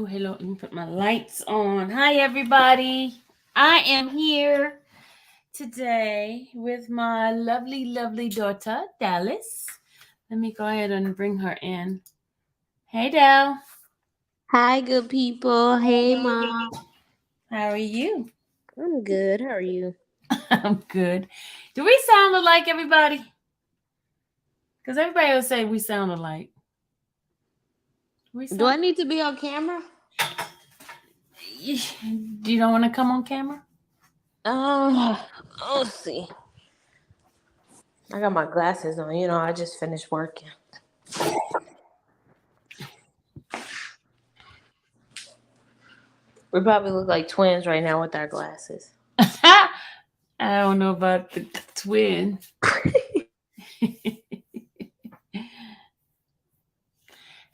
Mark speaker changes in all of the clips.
Speaker 1: hello. Let me put my lights on. Hi, everybody. I am here today with my lovely, lovely daughter, Dallas. Let me go ahead and bring her in. Hey, Dal.
Speaker 2: Hi, good people. Hey, Mom.
Speaker 1: How are you?
Speaker 2: I'm good. How are you?
Speaker 1: I'm good. Do we sound alike, everybody? Because everybody will say we sound alike. We
Speaker 2: Do
Speaker 1: sound.
Speaker 2: I need to be on camera?
Speaker 1: You don't want to come on camera?
Speaker 2: Let's see. I got my glasses on. I just finished working. We probably look like twins right now with our glasses.
Speaker 1: I don't know about the twin.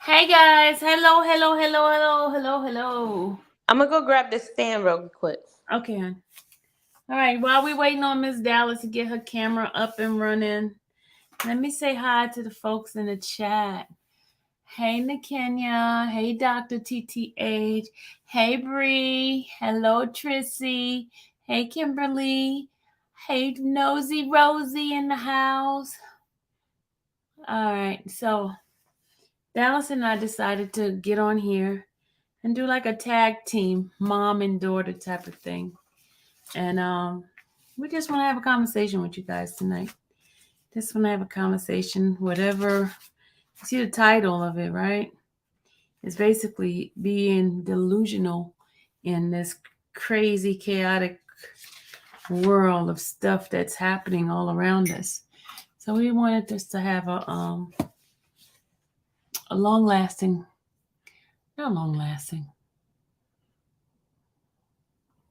Speaker 1: Hey guys, hello, hello, hello, hello, hello, hello.
Speaker 2: I'm gonna go grab this stand real quick.
Speaker 1: Okay, hon. All right, while we waiting on Miss Dallas to get her camera up and running, let me say hi to the folks in the chat. Hey Nakenya, hey Dr. TTH, hey Bree, hello Trissy, hey Kimberly, hey Nosy Rosie in the house. All right, so Dallas and I decided to get on here and do like a tag team, mom and daughter type of thing. And we just want to have a conversation with you guys tonight. Just want to have a conversation, whatever. You see the title of it, right? It's basically being delusional in this crazy, chaotic world of stuff that's happening all around us. So we wanted just to have a long lasting, not long lasting,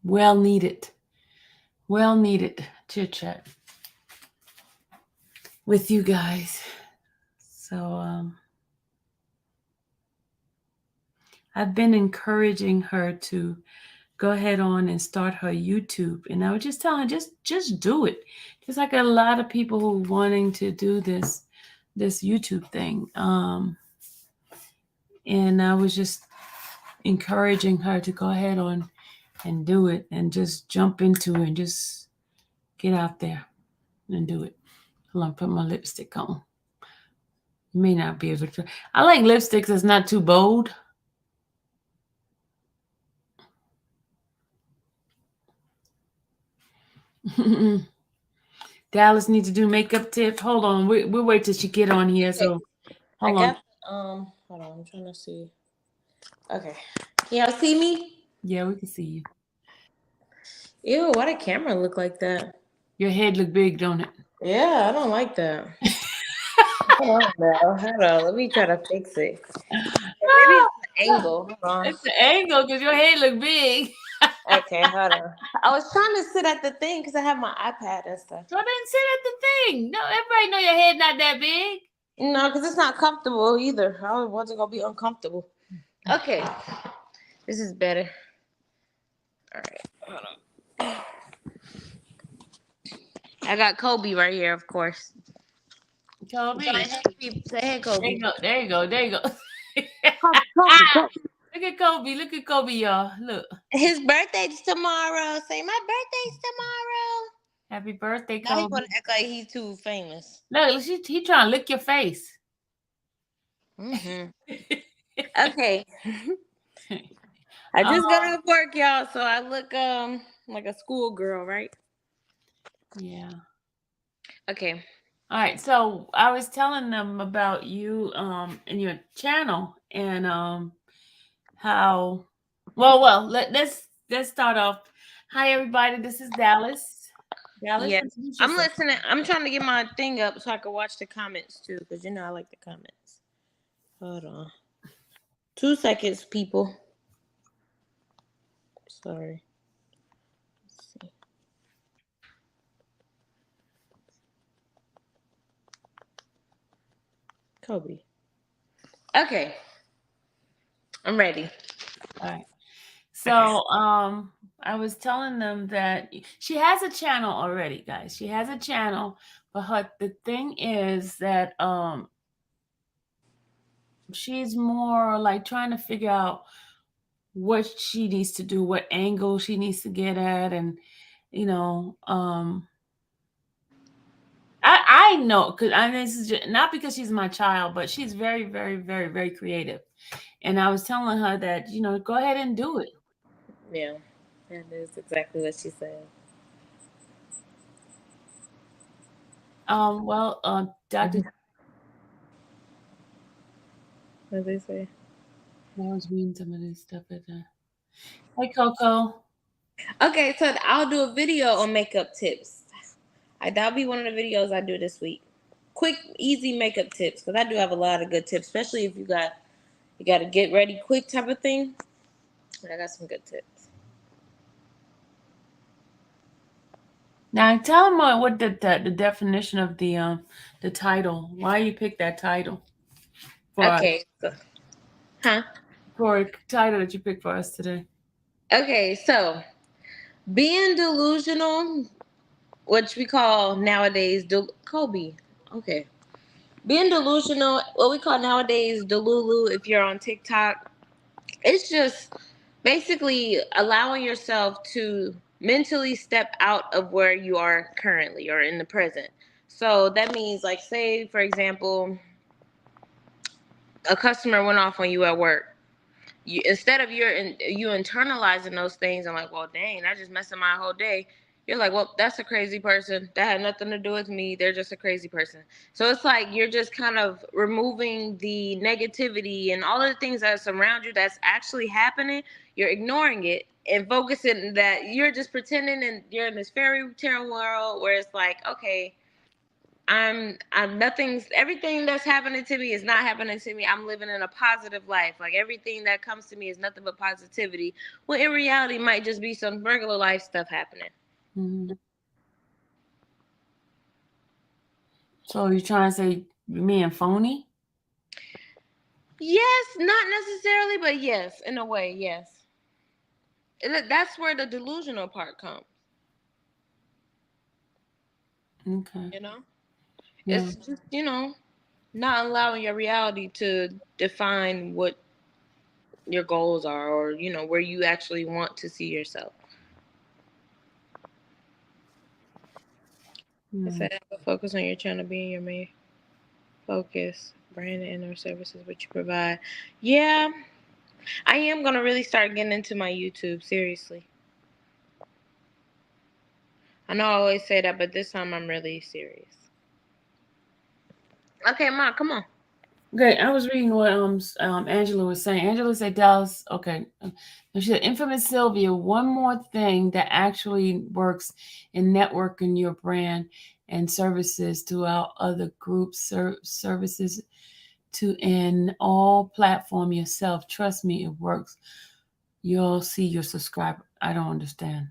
Speaker 1: well needed chit chat with you guys. So I've been encouraging her to go ahead on and start her YouTube, and I was just telling her just do it. Just like a lot of people who wanting to do this YouTube thing, and I was just encouraging her to go ahead on and do it, and just jump into it, and just get out there and do it. Hold on, put my lipstick on. You may not be able to. I like lipsticks that's not too bold. Dallas needs to do makeup tip. Hold on, we'll wait till she get on here.
Speaker 2: Okay.
Speaker 1: So
Speaker 2: I
Speaker 1: hold on.
Speaker 2: got hold on, I'm trying to see. Okay. Y'all see me?
Speaker 1: Yeah, we can see you.
Speaker 2: Ew, why the camera look like that?
Speaker 1: Your head look big, don't it?
Speaker 2: Yeah, I don't like that. Hold on now. Hold on. Let me try to fix it. Or maybe it's the angle. Hold on.
Speaker 1: It's the angle because your head look big.
Speaker 2: Okay, hold on. I was trying to sit at the thing because I have my iPad and stuff.
Speaker 1: So then sit at the thing. No, everybody know your head not that big.
Speaker 2: No, because it's not comfortable either. I wasn't gonna be uncomfortable. Okay, this is better. All right, hold on. I got Kobe right here, of course.
Speaker 1: Kobe.
Speaker 2: Say hey, say hey,
Speaker 1: There
Speaker 2: Kobe.
Speaker 1: you go. There you go. There you go.
Speaker 2: Kobe, Kobe, Kobe.
Speaker 1: Look at Kobe. Look at Kobe, y'all. Look.
Speaker 2: His birthday's tomorrow. Say my birthday's tomorrow.
Speaker 1: Happy birthday,
Speaker 2: Now he
Speaker 1: Kobe.
Speaker 2: wanna act like he's too famous.
Speaker 1: Look, he trying to lick your face.
Speaker 2: Okay. I just got off work, y'all, so I look like a schoolgirl, right?
Speaker 1: Yeah.
Speaker 2: Okay.
Speaker 1: All right. So I was telling them about you and your channel and how let's start off. Hi everybody, this is Dallas. Dallas,
Speaker 2: Yes.
Speaker 1: introduce
Speaker 2: I'm
Speaker 1: yourself.
Speaker 2: listening. I'm trying to get my thing up so I can watch the comments too, because I like the comments. Hold on. 2 seconds, people. Sorry. Let's see. Kobe. Okay. I'm ready.
Speaker 1: All right. So
Speaker 2: Okay.
Speaker 1: I was telling them that she has a channel already, guys. She has a channel, but the thing is that she's more like trying to figure out what she needs to do, what angle she needs to get at, and you know, I know because this is just, not because she's my child, but she's very, very, very, very creative. And I was telling her that go ahead and do it.
Speaker 2: Yeah, that is exactly what she said.
Speaker 1: Well, Doctor,
Speaker 2: What did they say?
Speaker 1: I was reading some of this stuff at the. Hey, Coco.
Speaker 2: Okay, so I'll do a video on makeup tips. That'll be one of the videos I do this week. Quick, easy makeup tips, because I do have a lot of good tips, especially if you got to get ready quick type of thing. I got some good tips.
Speaker 1: Now tell them what the definition of the title. Why you picked that title for us,
Speaker 2: Okay, so, huh?
Speaker 1: for a title that you picked for us today.
Speaker 2: Okay, so being delusional, which we call nowadays Kobe. Okay, being delusional, what we call nowadays Delulu. If you're on TikTok, it's just basically allowing yourself to mentally step out of where you are currently or in the present. So that means, like, say for example, a customer went off on you at work. Instead of you internalizing those things and like, well, dang, I just messed up my whole day. You're like, well, that's a crazy person. That had nothing to do with me. They're just a crazy person. So it's like you're just kind of removing the negativity and all of the things that surround you that's actually happening. You're ignoring it and focusing that you're just pretending and you're in this fairy tale world where it's like, okay, I'm nothing's everything that's happening to me is not happening to me. I'm living in a positive life. Like everything that comes to me is nothing but positivity. Well, in reality, might just be some regular life stuff happening.
Speaker 1: Mm-hmm. So you're trying to say me and phony?
Speaker 2: Yes, not necessarily, but yes, in a way, yes. That's where the delusional part comes.
Speaker 1: Okay.
Speaker 2: You know,
Speaker 1: Yeah.
Speaker 2: it's just not allowing your reality to define what your goals are, or where you actually want to see yourself. It
Speaker 1: Mm.
Speaker 2: said, focus on your channel being your main focus, brand and or services which you provide. Yeah, I am gonna really start getting into my YouTube, seriously. I know I always say that, but this time I'm really serious. Okay, Ma, come on.
Speaker 1: Okay, I was reading what Angela was saying. Angela said Dallas. Okay, she said infamous Sylvia. One more thing that actually works in networking your brand and services throughout other groups, services to in all platform yourself. Trust me, it works. You'll see your subscriber. I don't understand.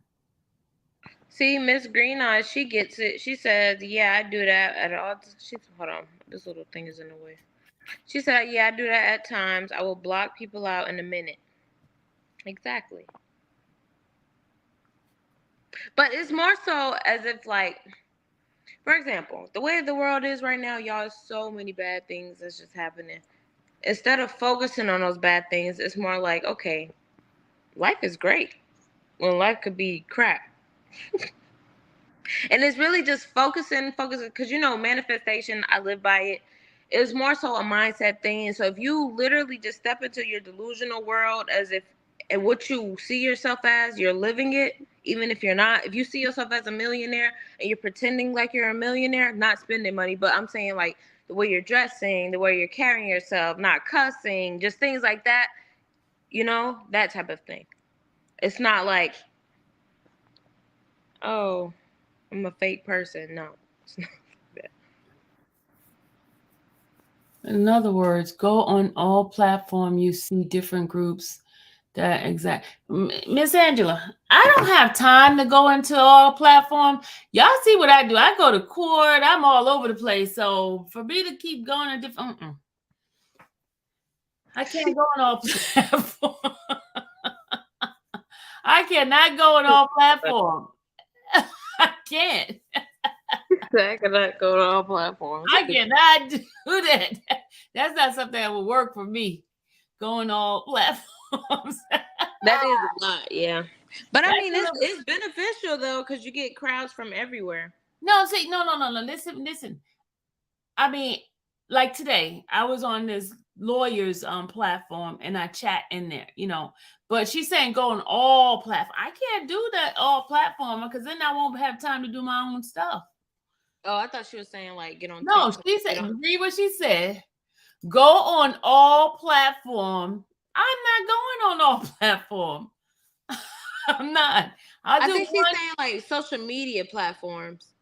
Speaker 2: See, Miss Green Eyes, she gets it. She says, "Yeah, I do that at all." Hold on, this little thing is in the way. She said, "Yeah, I do that at times. I will block people out in a minute." Exactly. But it's more so as if, like, for example, the way the world is right now, y'all, so many bad things that's just happening. Instead of focusing on those bad things, it's more like, okay, life is great when life could be crap. And it's really just focusing, because manifestation, I live by it. It's more so a mindset thing. So if you literally just step into your delusional world as if and what you see yourself as, you're living it, even if you're not. If you see yourself as a millionaire and you're pretending like you're a millionaire, not spending money, but I'm saying like the way you're dressing, the way you're carrying yourself, not cussing, just things like that, that type of thing. It's not like, oh, I'm a fake person. No, it's not that.
Speaker 1: In other words, go on all platform. You see different groups. That exact Miss Angela. I don't have time to go into all platform. Y'all see what I do? I go to court. I'm all over the place. So for me to keep going to different, I can't go on all platform. I cannot go on all platform. I can't.
Speaker 2: I cannot go to all platforms.
Speaker 1: I cannot do that. That's not something that will work for me. Going all platforms.
Speaker 2: That is a lot, yeah. But I
Speaker 1: That's
Speaker 2: mean,
Speaker 1: a little.
Speaker 2: it's beneficial though, because you get crowds from everywhere.
Speaker 1: No, see, no. Listen. I mean, like today, I was on this lawyer's platform and I chat in there, But she's saying go on all platform. I can't do that all platform because then I won't have time to do my own stuff.
Speaker 2: Oh, I thought she was saying like get on
Speaker 1: No,
Speaker 2: TikTok.
Speaker 1: she
Speaker 2: Get
Speaker 1: said,
Speaker 2: on.
Speaker 1: read what she said. Go on all platform. I'm not going on all platform. I'm not. I'll
Speaker 2: I
Speaker 1: do
Speaker 2: think she's
Speaker 1: one.
Speaker 2: saying like social media platforms.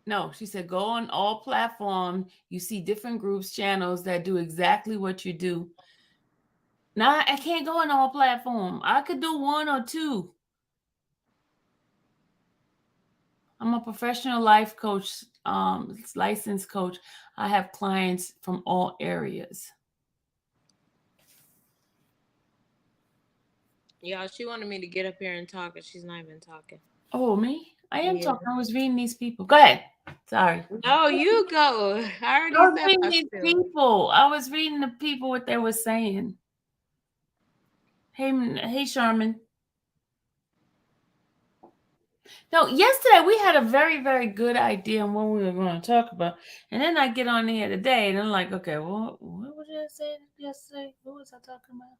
Speaker 1: No, she said go on all platform. You see different groups, channels that do exactly what you do. Now I can't go on all platform. I could do one or two. I'm a professional life coach, licensed coach. I have clients from all areas.
Speaker 2: Yeah, she wanted me to get up here and talk, and she's not even talking.
Speaker 1: Oh, me? I am
Speaker 2: Yeah.
Speaker 1: talking. I was reading these people. Go ahead. Sorry.
Speaker 2: No, you go. I
Speaker 1: I
Speaker 2: already
Speaker 1: was
Speaker 2: said
Speaker 1: reading
Speaker 2: my
Speaker 1: these
Speaker 2: spiel.
Speaker 1: people. I was reading the people what they were saying. Hey, Sherman. No, yesterday we had a very, very good idea on what we were going to talk about, and then I get on here today, and I'm like, okay, well, what did I say yesterday? What was I talking about?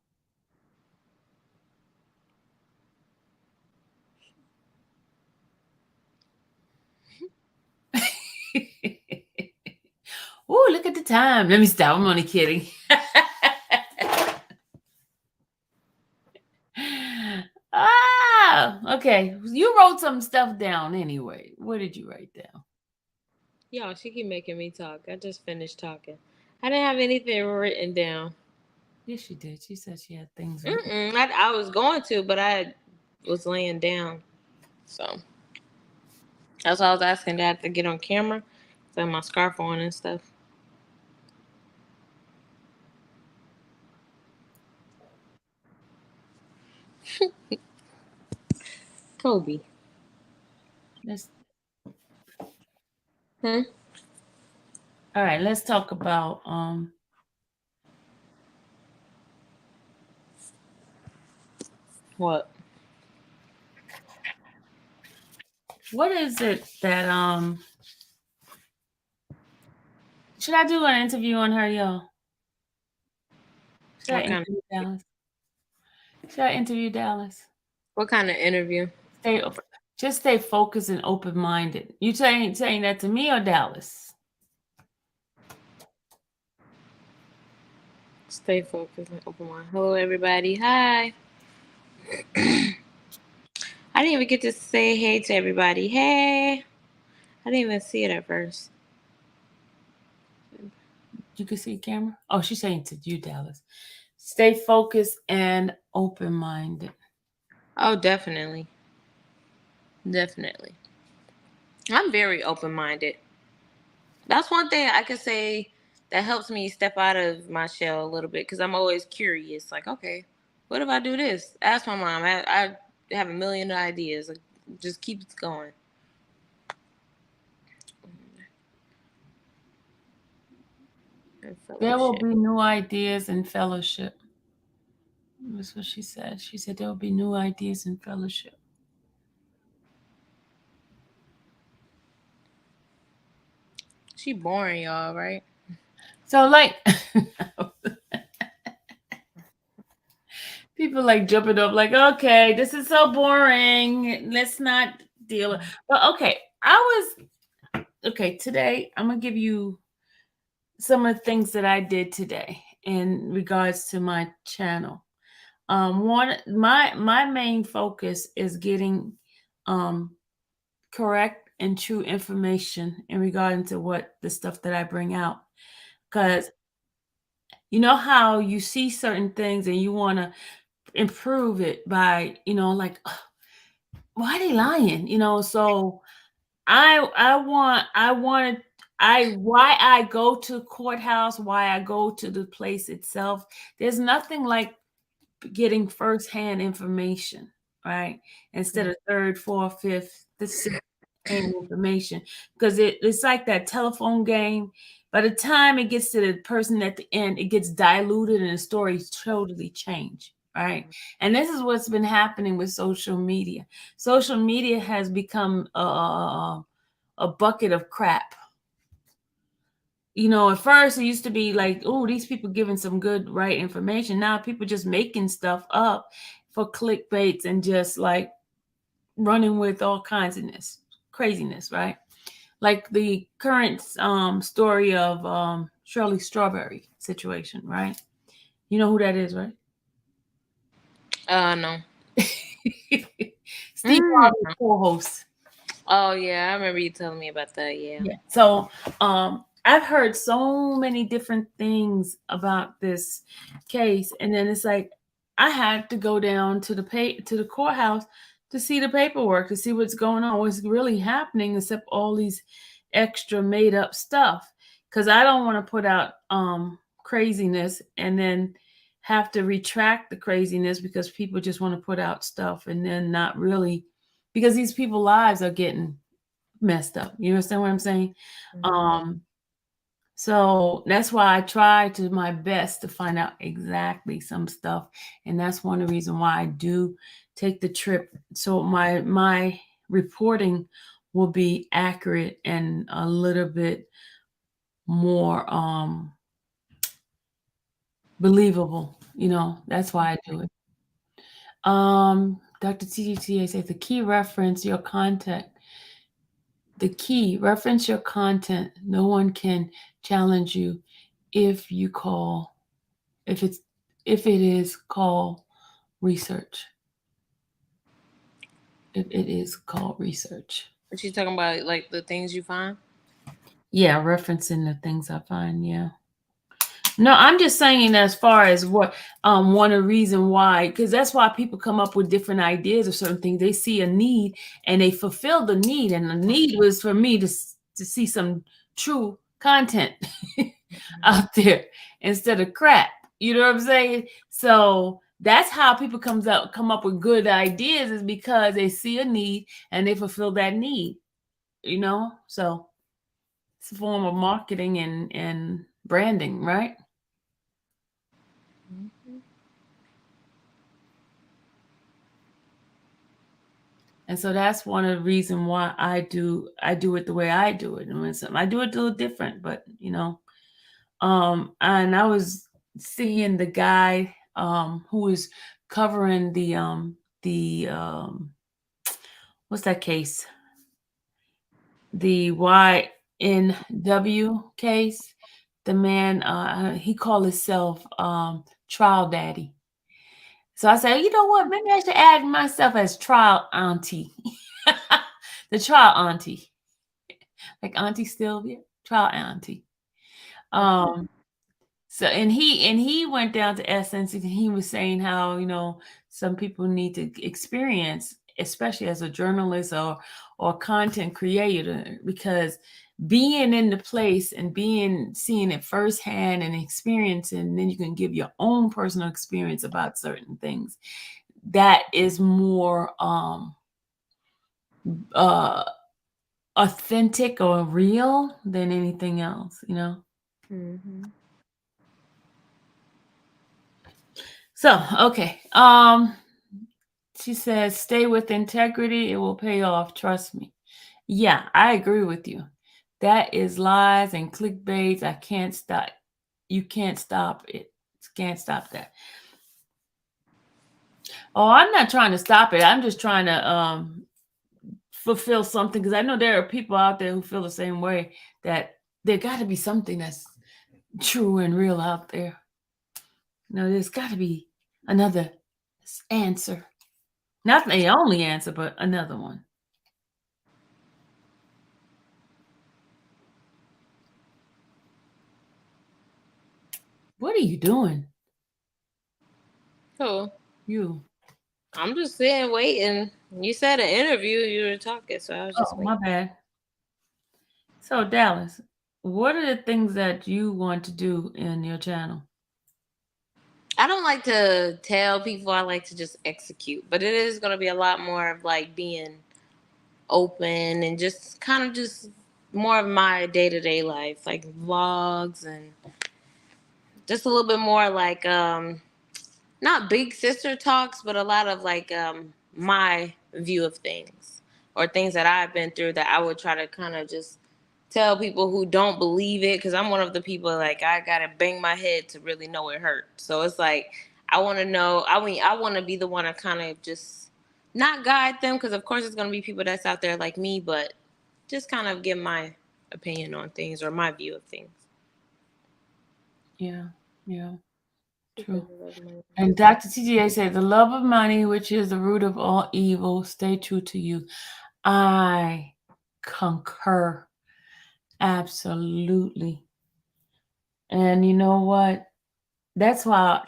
Speaker 1: Oh, look at the time. Let me stop. I'm only kidding. Okay. You wrote some stuff down anyway. What did you write down?
Speaker 2: Y'all, she keep making me talk. I just finished talking. I didn't have anything written down.
Speaker 1: Yes, she did. She said she had things written.
Speaker 2: I was going to, but I was laying down. So that's why I was asking Dad to get on camera. So I have my scarf on and stuff. Kobe.
Speaker 1: Let's,
Speaker 2: Hmm?
Speaker 1: all right, let's talk about
Speaker 2: What?
Speaker 1: what is it that should I do an interview on her, y'all? Should I
Speaker 2: What kind
Speaker 1: interview Dallas? Should I interview Dallas?
Speaker 2: what kind of interview?
Speaker 1: Stay open. Just stay focused and open minded. You saying that to me or Dallas?
Speaker 2: Stay focused and open mind. Hello everybody. Hi. I didn't even get to say hey to everybody. Hey. I didn't even see it at first.
Speaker 1: You can see camera. Oh, she's saying to you, Dallas. Stay focused and open minded.
Speaker 2: Oh, definitely. Definitely. I'm very open minded. That's one thing I could say that helps me step out of my shell a little bit because I'm always curious. Like, okay, what if I do this? Ask my mom. I have a million ideas. Like, just keep it going. And
Speaker 1: There will
Speaker 2: fellowship.
Speaker 1: be new ideas in fellowship. That's what she said. She said there will be new ideas in fellowship.
Speaker 2: She boring, y'all, right?
Speaker 1: So, like, people like jumping up, like, okay, this is so boring. Let's not deal with. But okay, today I'm gonna give you some of the things that I did today in regards to my channel. One, my main focus is getting um correct and true information in regard to what the stuff that I bring out. Because you know how you see certain things and you want to improve it by, like, "Ugh, why are they lying? So I wanted why I go to courthouse, why I go to the place itself. There's nothing like getting firsthand information, right? Instead of third, fourth, fifth, the sixth hand information. Because it's like that telephone game. By the time it gets to the person at the end, it gets diluted and the stories totally change, right? And this is what's been happening with social media. Social media has become a bucket of crap. At first it used to be like, oh, these people giving some good, right information. Now people just making stuff up for clickbaits and just like running with all kinds of craziness, right? Like the current story of Shirley Strawberry situation, right? You know who that is, right?
Speaker 2: No.
Speaker 1: Steve Harvey's co-host.
Speaker 2: Oh yeah, I remember you telling me about that. Yeah.
Speaker 1: Yeah. So I've heard so many different things about this case, and then it's like I had to go down to the courthouse to see the paperwork to see what's going on, what's really happening, except all these extra made up stuff. Because I don't want to put out craziness and then have to retract the craziness because people just want to put out stuff and then not really, because these people's lives are getting messed up. You understand what I'm saying? Um, so that's why I try to my best to find out exactly some stuff, and that's one of the reasons why I do take the trip. So my reporting will be accurate and a little bit more believable. That's why I do it. Dr. TGTA says the key reference your content. The key, reference your content. No one can challenge you if you call, if it is called research. If it is called research.
Speaker 2: What you talking about? Like the things you find?
Speaker 1: Yeah, referencing the things I find, yeah. No, I'm just saying as far as what one of the reason why, because that's why people come up with different ideas of certain things. They see a need and they fulfill the need, and the need was for me to see some true content out there instead of crap. You know what I'm saying? So that's how people come up with good ideas, is because they see a need and they fulfill that need. So it's a form of marketing and branding, right? And so that's one of the reasons why I do it the way I do it. I do it a little different, but and I was seeing the guy who was covering the what's that case? The YNW case. The man he called himself trial daddy. So I said, you know what? Maybe I should add myself as trial auntie. The trial auntie. Like Auntie Sylvia, trial auntie. Um, so and he went down to essence, and he was saying how some people need to experience, especially as a journalist or content creator, because being in the place and seeing it firsthand and experiencing, and then you can give your own personal experience about certain things. That is more uh authentic or real than anything else.
Speaker 2: Mm-hmm.
Speaker 1: So, okay. She says, stay with integrity. It will pay off. Trust me. Yeah, I agree with you. That is lies and clickbaits. I can't stop. You can't stop it. Can't stop that. Oh, I'm not trying to stop it. I'm just trying to fulfill something, because I know there are people out there who feel the same way, that there got to be something that's true and real out there. There's got to be another answer. Not the only answer, but another one. What are you doing?
Speaker 2: Cool.
Speaker 1: You.
Speaker 2: I'm just sitting waiting. You said an interview. You were talking, so I was just
Speaker 1: Oh, my
Speaker 2: waiting.
Speaker 1: bad. So, Dallas, what are the things that you want to do in your channel?
Speaker 2: I don't like to tell people. I like to just execute. But it is going to be a lot more of like being open and just kind of just more of my day-to-day life, like vlogs and just a little bit more like not big sister talks, but a lot of like my view of things or things that I've been through that I would try to kind of just tell people who don't believe it, because I'm one of the people like I gotta bang my head to really know it hurt. So it's like I want to know. I mean, I want to be the one to kind of just not guide them, because of course it's gonna be people that's out there like me, but just kind of give my opinion on things or my view of things.
Speaker 1: Yeah, yeah,
Speaker 2: Because
Speaker 1: true.
Speaker 2: I love money.
Speaker 1: And Dr. TGA said, the love of money, which is the root of all evil, stay true to you. I concur. Absolutely. And you know what? That's why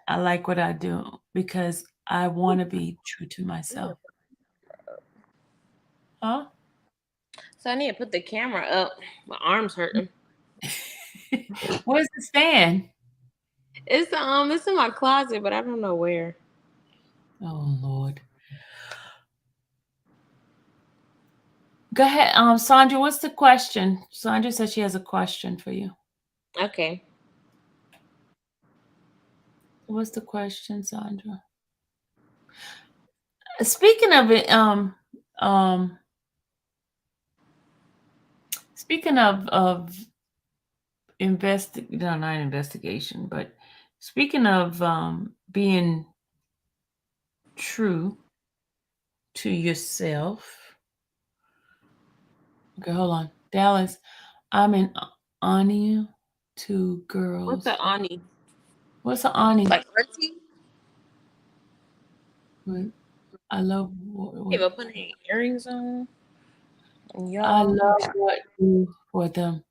Speaker 1: I like what I do, because I want to be true to myself. Huh?
Speaker 2: So I need to put the camera up. My arms hurting.
Speaker 1: Where's the stand?
Speaker 2: It's in my closet, but I don't know where.
Speaker 1: Oh Lord. Go ahead, Sandra. What's the question? Sandra says she has a question for you.
Speaker 2: Okay.
Speaker 1: What's the question, Sandra? Speaking of it, um, speaking of no, not investigation, but speaking of being true to yourself. Okay, hold on, Dallas. I'm in Anya, two
Speaker 2: What's
Speaker 1: girls.
Speaker 2: the Ani?
Speaker 1: What's an Ani?
Speaker 2: Like auntie?
Speaker 1: What- I love
Speaker 2: You
Speaker 1: what
Speaker 2: ever put any earrings on?
Speaker 1: I
Speaker 2: Y'all.
Speaker 1: love what you for them.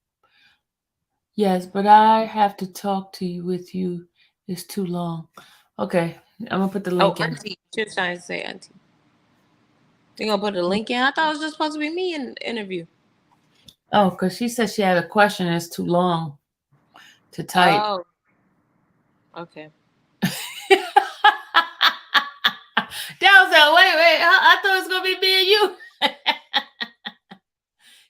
Speaker 1: Yes, but I have to talk to you with you. It's too long. Okay, I'm gonna put the
Speaker 2: Oh,
Speaker 1: link in.
Speaker 2: auntie. Just trying to say auntie. You gonna put a link in? I thought it was just supposed to be me in the interview.
Speaker 1: Oh, because she said she had a question that's too long to type.
Speaker 2: Oh, okay.
Speaker 1: That was like, wait, I thought it was gonna be me and you.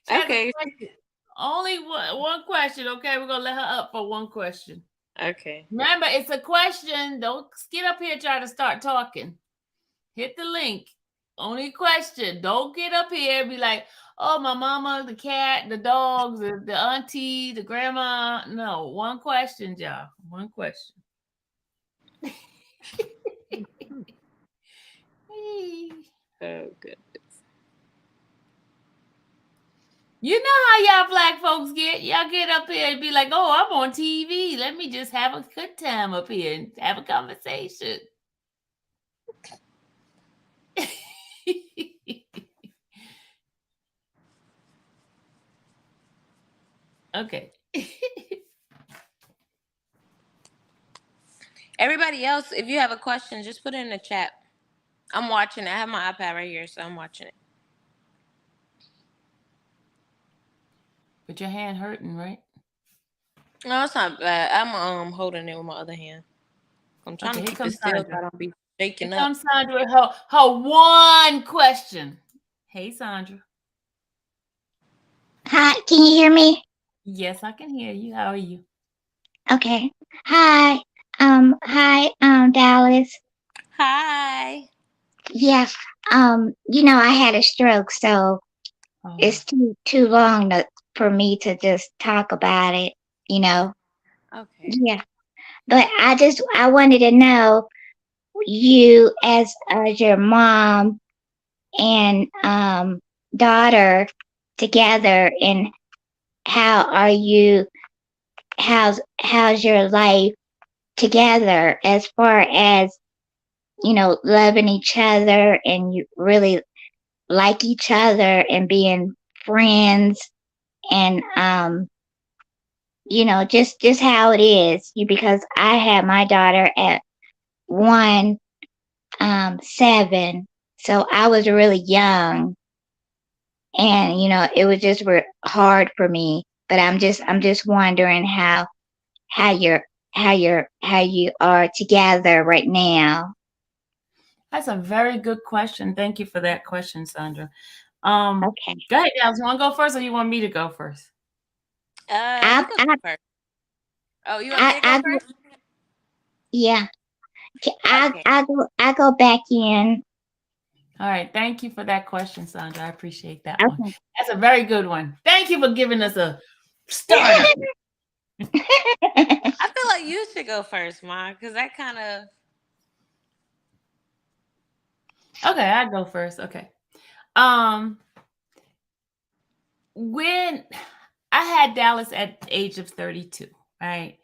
Speaker 1: She has a
Speaker 2: Okay.
Speaker 1: question. Only one question. Okay, we're gonna let her up for one question.
Speaker 2: Okay.
Speaker 1: Remember, it's a question. Don't get up here and try to start talking. Hit the link. Only question. Don't get up here and be like, oh, my mama, the cat, the dogs, the auntie, the grandma. No, one question, y'all. One question.
Speaker 2: Oh, good.
Speaker 1: You know how y'all black folks get. Y'all get up here and be like, oh, I'm on TV. Let me just have a good time up here and have a conversation. Okay.
Speaker 2: Everybody else, if you have a question, just put it in the chat. I'm watching it. I have my iPad right here, so I'm watching it.
Speaker 1: But your hand hurting, right?
Speaker 2: No, it's not bad. I'm holding it with my other hand. I'm trying
Speaker 1: Okay,
Speaker 2: to
Speaker 1: here
Speaker 2: keep it
Speaker 1: comes
Speaker 2: still so
Speaker 1: Sandra.
Speaker 2: I don't be
Speaker 1: Here
Speaker 2: shaking up.
Speaker 1: comes Sandra with her one question. Hey, Sandra.
Speaker 3: Hi, can you hear me?
Speaker 1: Yes, I can hear you. How are you?
Speaker 3: Okay. Hi. Dallas.
Speaker 2: Hi.
Speaker 3: Yeah. I had a stroke, so
Speaker 1: Oh,
Speaker 3: it's too long for me to just talk about it, you know.
Speaker 2: Okay.
Speaker 3: Yeah. But I wanted to know you as your mom and daughter together, and how are you how's your life together, as far as loving each other, and you really like each other and being friends, and just how it is. Because I had my daughter at 7, so I was really young, and it was just hard for me. But I'm just wondering how you're how you are together right now.
Speaker 1: that's a very good question. Thank you for that question, Sandra. Um,
Speaker 3: Okay.
Speaker 1: Go ahead, Dallas. You want to go first, or you want me to go first?
Speaker 2: You
Speaker 3: I
Speaker 2: can
Speaker 3: I
Speaker 2: go first. Oh, you want me
Speaker 3: I,
Speaker 2: to go
Speaker 3: I
Speaker 2: first?
Speaker 3: yeah.
Speaker 2: Okay.
Speaker 3: I go back in.
Speaker 1: All right. Thank you for that question, Sandra. I appreciate that one.
Speaker 3: Okay.
Speaker 1: That's a very good one. Thank you for giving us a starter.
Speaker 2: I feel like you should go first, Ma, because that kind of.
Speaker 1: Okay, I go first. Okay. Um, when I had Dallas at the age of 32, right?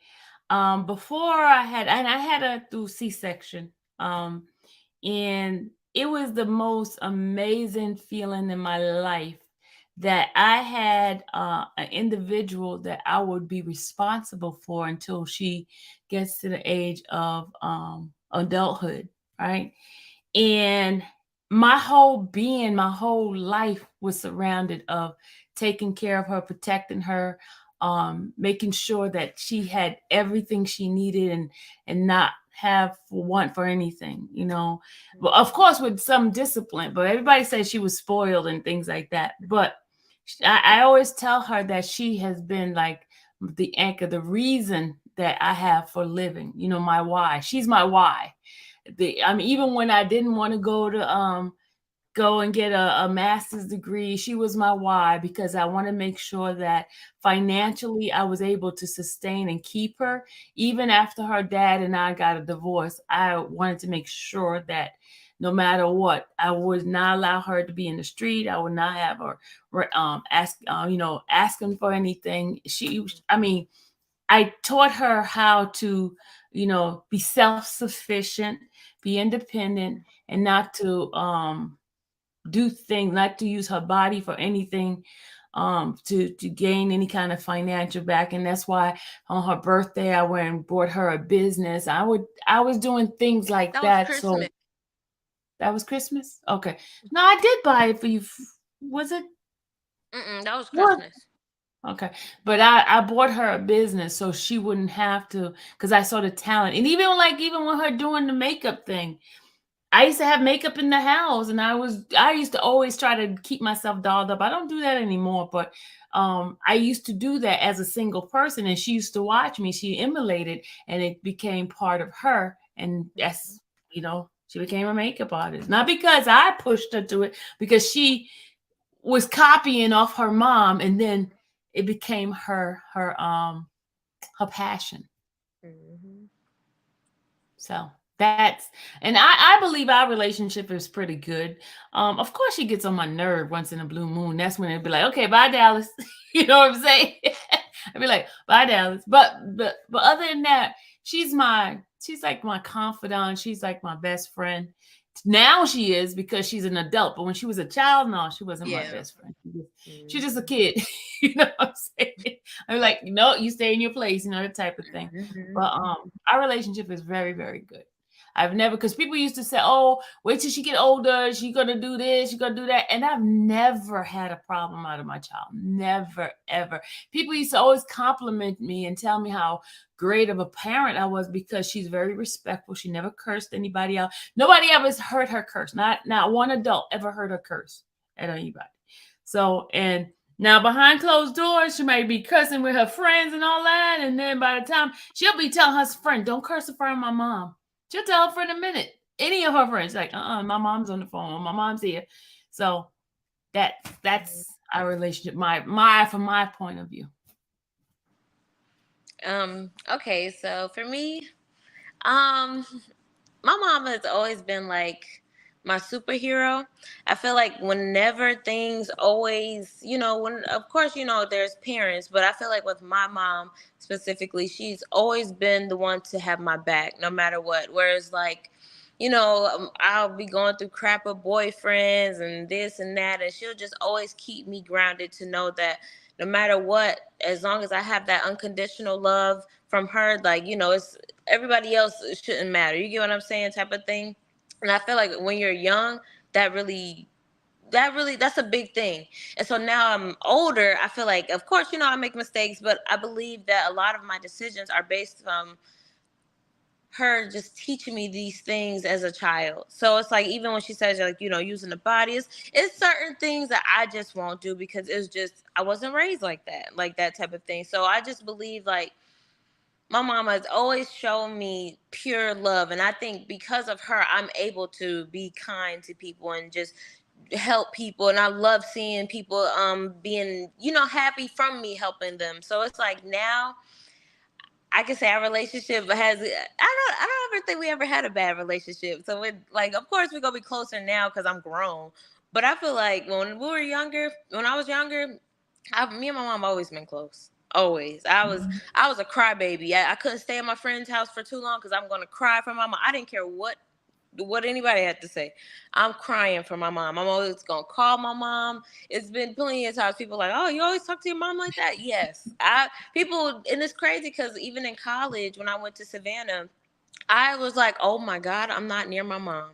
Speaker 1: Before I had her through C-section. And it was the most amazing feeling in my life that I had an individual that I would be responsible for until she gets to the age of adulthood, right? And my whole being, my whole life was surrounded of taking care of her, protecting her, making sure that she had everything she needed, and not have for want for anything, you know. Well, of course, with some discipline, but everybody says she was spoiled and things like that. But I always tell her that she has been like the anchor, the reason that I have for living, you know, my why. She's my why. I mean, even when I didn't want to go and get a master's degree, she was my why, because I want to make sure that financially I was able to sustain and keep her. Even after her dad and I got a divorce, I wanted to make sure that no matter what, I would not allow her to be in the street. I would not have her asking for anything. I mean, I taught her how to, be self-sufficient, be independent, and not to do things, not to use her body for anything, to gain any kind of financial back. And that's why on her birthday I went and bought her a business. I was doing things like
Speaker 2: That was
Speaker 1: that.
Speaker 2: Christmas.
Speaker 1: So that was Christmas. Okay. No, I did buy it for you. Was it
Speaker 2: That was
Speaker 1: what?
Speaker 2: Christmas.
Speaker 1: Okay. But I bought her a business so she wouldn't have to, because I saw the talent. And even with her doing the makeup thing, I used to have makeup in the house, and I used to always try to keep myself dolled up. I don't do that anymore, but I used to do that as a single person, and she used to watch me. She emulated, and it became part of her, and she became a makeup artist. Not because I pushed her to it, because she was copying off her mom, and then it became her passion.
Speaker 2: Mm-hmm.
Speaker 1: So that's, and I believe our relationship is pretty good. Of course she gets on my nerve once in a blue moon. That's when it'd be like, okay, bye Dallas. You know what I'm saying? I'd be like, bye Dallas. But other than that, she's like my confidant. She's like my best friend. Now she is, because she's an adult. But when she was a child, no, she wasn't my
Speaker 2: Yeah.
Speaker 1: best friend. She's just a
Speaker 2: Mm-hmm.
Speaker 1: kid. You know what I'm saying? I'm like, no, you stay in your place, that type of thing.
Speaker 2: Mm-hmm.
Speaker 1: But our relationship is very, very good. I've never, because people used to say, "Oh, wait till she get older. She gonna do this. She gonna do that," and I've never had a problem out of my child. Never, ever. People used to always compliment me and tell me how great of a parent I was, because she's very respectful. She never cursed anybody out. Nobody ever heard her curse. Not one adult ever heard her curse at anybody. So, and now behind closed doors, she might be cursing with her friends and all that. And then by the time she'll be telling her friend, "Don't curse in front of my mom." She'll tell her friend a minute. Any of her friends, like, my mom's on the phone, my mom's here. So that's our relationship. My from my point of view.
Speaker 2: Okay, so for me, um, my mom has always been like my superhero. I feel like whenever things always, when of course, there's parents, but I feel like with my mom specifically, she's always been the one to have my back no matter what. Whereas like, I'll be going through crap with boyfriends and this and that, and she'll just always keep me grounded to know that no matter what, as long as I have that unconditional love from her, like, it's everybody else shouldn't matter. You get what I'm saying, type of thing. And I feel like when you're young, that really that's a big thing. And so now I'm older, I feel like, of course, I make mistakes, but I believe that a lot of my decisions are based on her just teaching me these things as a child. So it's like, even when she says, like, using the body, it's certain things that I just won't do because it's just I wasn't raised like that type of thing. So I just believe like my mama has always shown me pure love, and I think because of her I'm able to be kind to people and just help people, and I love seeing people being, happy from me helping them. So it's like now I can say our relationship has, I don't ever think we ever had a bad relationship. So it, like, of course we're gonna be closer now because I'm grown. But I feel like when I was younger, me and my mom always been close. Always. I was a crybaby. I couldn't stay at my friend's house for too long because I'm gonna cry for my mom. I didn't care what anybody had to say. I'm crying for my mom. I'm always gonna call my mom. It's been plenty of times people like, oh, you always talk to your mom like that? Yes. And it's crazy because even in college when I went to Savannah, I was like, oh my God, I'm not near my mom.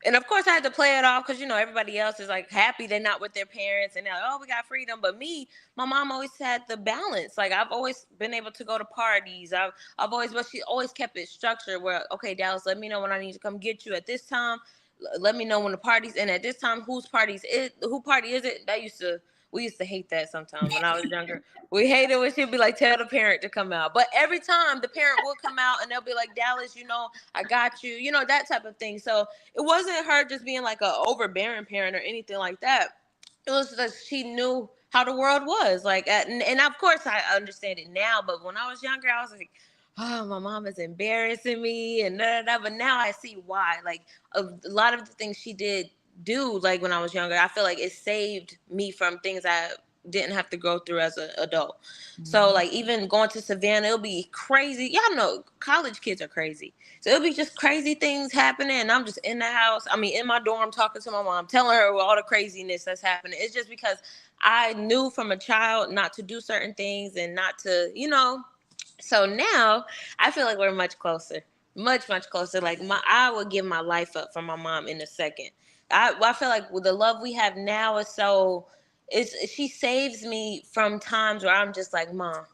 Speaker 2: And of course, I had to play it off because everybody else is like happy they're not with their parents and they're like, oh, we got freedom. But me, my mom always had the balance. Like I've always been able to go to parties. I've always, but she always kept it structured. Where okay, Dallas, let me know when I need to come get you at this time. Let me know when the party's and at this time who party is it? We used to hate that sometimes when I was younger. We hated when she'd be like, tell the parent to come out. But every time the parent will come out and they'll be like, Dallas, I got you, that type of thing. So it wasn't her just being like a overbearing parent or anything like that. It was that she knew how the world was like, and of course I understand it now. But when I was younger, I was like, oh, my mom is embarrassing me and da, da, da. But now I see why. Like a lot of the things she did do, like when I was younger, I feel like it saved me from things I didn't have to go through as an adult. So like even going to Savannah, it'll be crazy. Y'all know college kids are crazy. So it'll be just crazy things happening, and I'm just in the house. I mean, in my dorm, talking to my mom, telling her all the craziness that's happening. It's just because I knew from a child not to do certain things and not to. So now I feel like we're much closer, much much closer. Like I would give my life up for my mom in a second. I feel like with the love we have now is so. She saves me from times where I'm just like, Mom,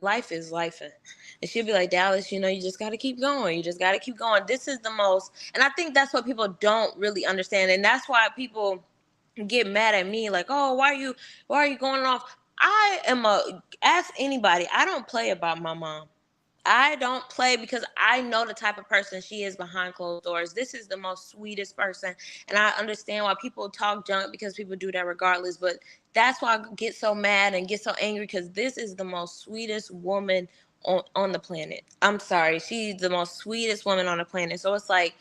Speaker 2: life is life, and she'll be like, Dallas, you just got to keep going. You just got to keep going. This is the most, and I think that's what people don't really understand, and that's why people get mad at me, like, oh, why are you going off? Ask anybody. I don't play about my mom. I don't play because I know the type of person she is behind closed doors. This is the most sweetest person. And I understand why people talk junk because people do that regardless. But that's why I get so mad and get so angry because this is the most sweetest woman on the planet. I'm sorry. She's the most sweetest woman on the planet. So it's like,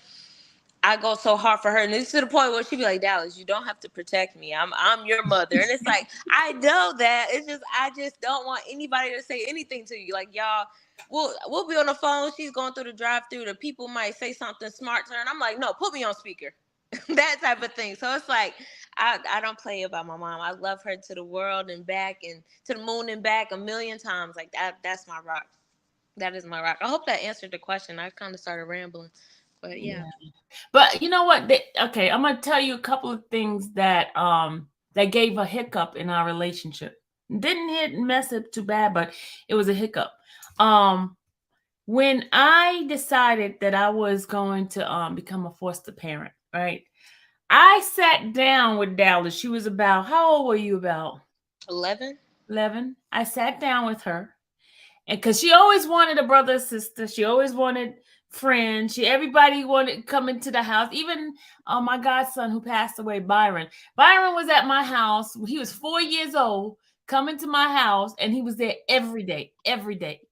Speaker 2: I go so hard for her, and it's to the point where she be like, Dallas, you don't have to protect me. I'm your mother. And it's like, I know that. It's just I just don't want anybody to say anything to you. Like y'all, we'll be on the phone. She's going through the drive-through. The people might say something smart to her, and I'm like, no, put me on speaker. That type of thing. So it's like I don't play about my mom. I love her to the world and back and to the moon and back a million times. Like that's my rock. That is my rock. I hope that answered the question. I kind of started rambling, but yeah.
Speaker 1: But you know what? Okay, I'm gonna tell you a couple of things that gave a hiccup in our relationship. Didn't hit mess up too bad, but it was a hiccup. Um, when I decided that I was going to become a foster parent, right? I sat down with Dallas. She was about, how old were you? About
Speaker 2: 11.
Speaker 1: 11. I sat down with her, and because she always wanted a brother or sister, she always wanted friends. Everybody wanted to come into the house. Even my godson who passed away, Byron. Byron was at my house. He was 4 years old, coming to my house, and he was there every day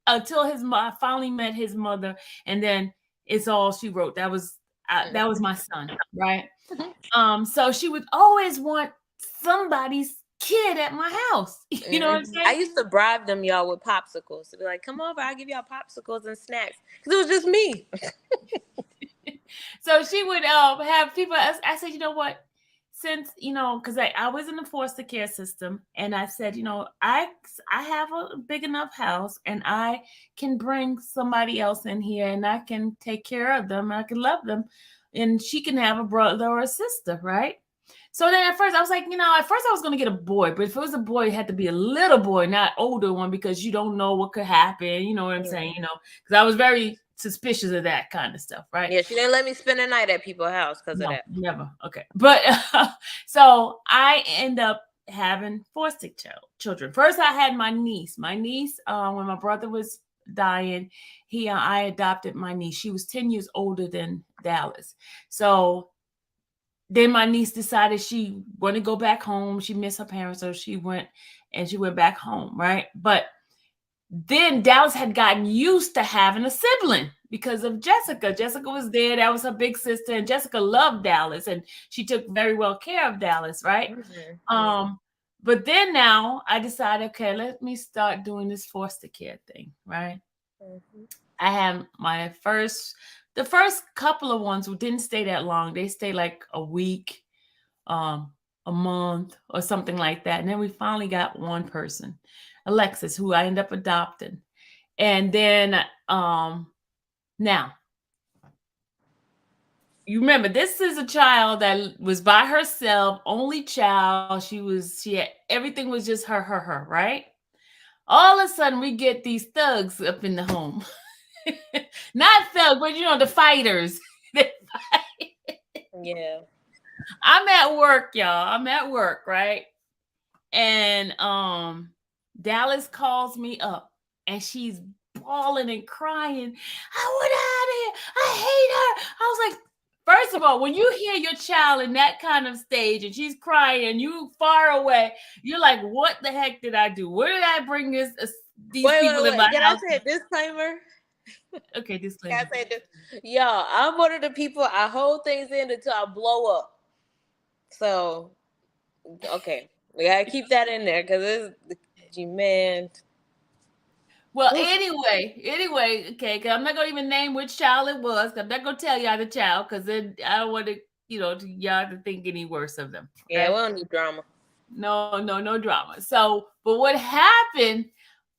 Speaker 1: until I finally met his mother, and then it's all she wrote. That was my son, right? So she would always want somebody's kid at my house. You know what I'm saying?
Speaker 2: I used to bribe them, y'all, with popsicles. To be like, come over, I'll give y'all popsicles and snacks. Because it was just me.
Speaker 1: So she would have people. I said, you know what? Since, because I was in the foster care system, and I said, I have a big enough house, and I can bring somebody else in here, and I can take care of them, I can love them, and she can have a brother or a sister, right? So then at first I was like, at first I was going to get a boy, but if it was a boy, it had to be a little boy, not older one, because you don't know what could happen. You know what I'm saying? Because I was very suspicious of that kind of stuff, right?
Speaker 2: Yeah, she didn't let me spend a night at people's house because of that.
Speaker 1: Never. Okay. But so I end up having foster children. First I had my niece. When my brother was dying, I adopted my niece. She was 10 years older than Dallas. So then my niece decided she wanted to go back home. She missed her parents, so she went back home, right? But then Dallas had gotten used to having a sibling because of Jessica. Jessica was there. That was her big sister, and Jessica loved Dallas, and she took very well care of Dallas, right? But then now I decided, okay, let me start doing this foster care thing, right? I have the first couple of ones who didn't stay that long. They stayed like a week, um, a month, or something like that. And then we finally got one person, Alexis, who I ended up adopting. And then now you remember, this is a child that was by herself, only child. She had everything was just her, right? All of a sudden we get these thugs up in the home. Not thugs, but the fighters.
Speaker 2: Yeah.
Speaker 1: I'm at work, y'all. I'm at work, right? And Dallas calls me up and she's bawling and crying. I want out of here. I hate her. I was like, first of all, when you hear your child in that kind of stage and she's crying and you far away, you're like, what the heck did I do? Where did I bring these people in my
Speaker 2: Can
Speaker 1: house?
Speaker 2: I say a disclaimer?
Speaker 1: Okay, disclaimer.
Speaker 2: Can I say this? Y'all, I'm one of the people, I hold things in until I blow up. So, okay. We gotta keep that in there because man.
Speaker 1: Well, anyway, okay, because I'm not gonna even name which child it was. I'm not gonna tell y'all the child because then I don't want to, y'all to think any worse of them. Okay?
Speaker 2: Yeah, we don't need drama.
Speaker 1: No drama. So, but what happened?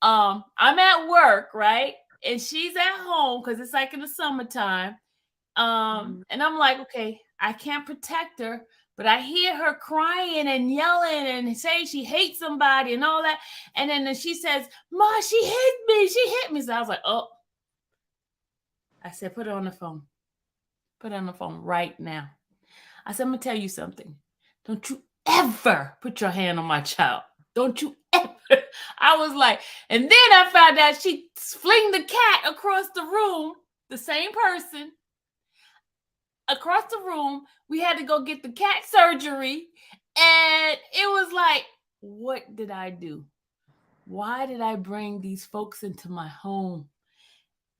Speaker 1: I'm at work, right, and she's at home because it's like in the summertime. And I'm like, okay, I can't protect her, but I hear her crying and yelling and saying she hates somebody and all that. And then she says, Ma, she hit me. She hit me. So I was like, oh. I said, put her on the phone. Put her on the phone right now. I said, I'm going to tell you something. Don't you ever put your hand on my child. Don't you ever. I was like, and then I found out she flinged the cat across the room, the same person. Across the room, we had to go get the cat surgery, and it was like, what did I do? Why did I bring these folks into my home?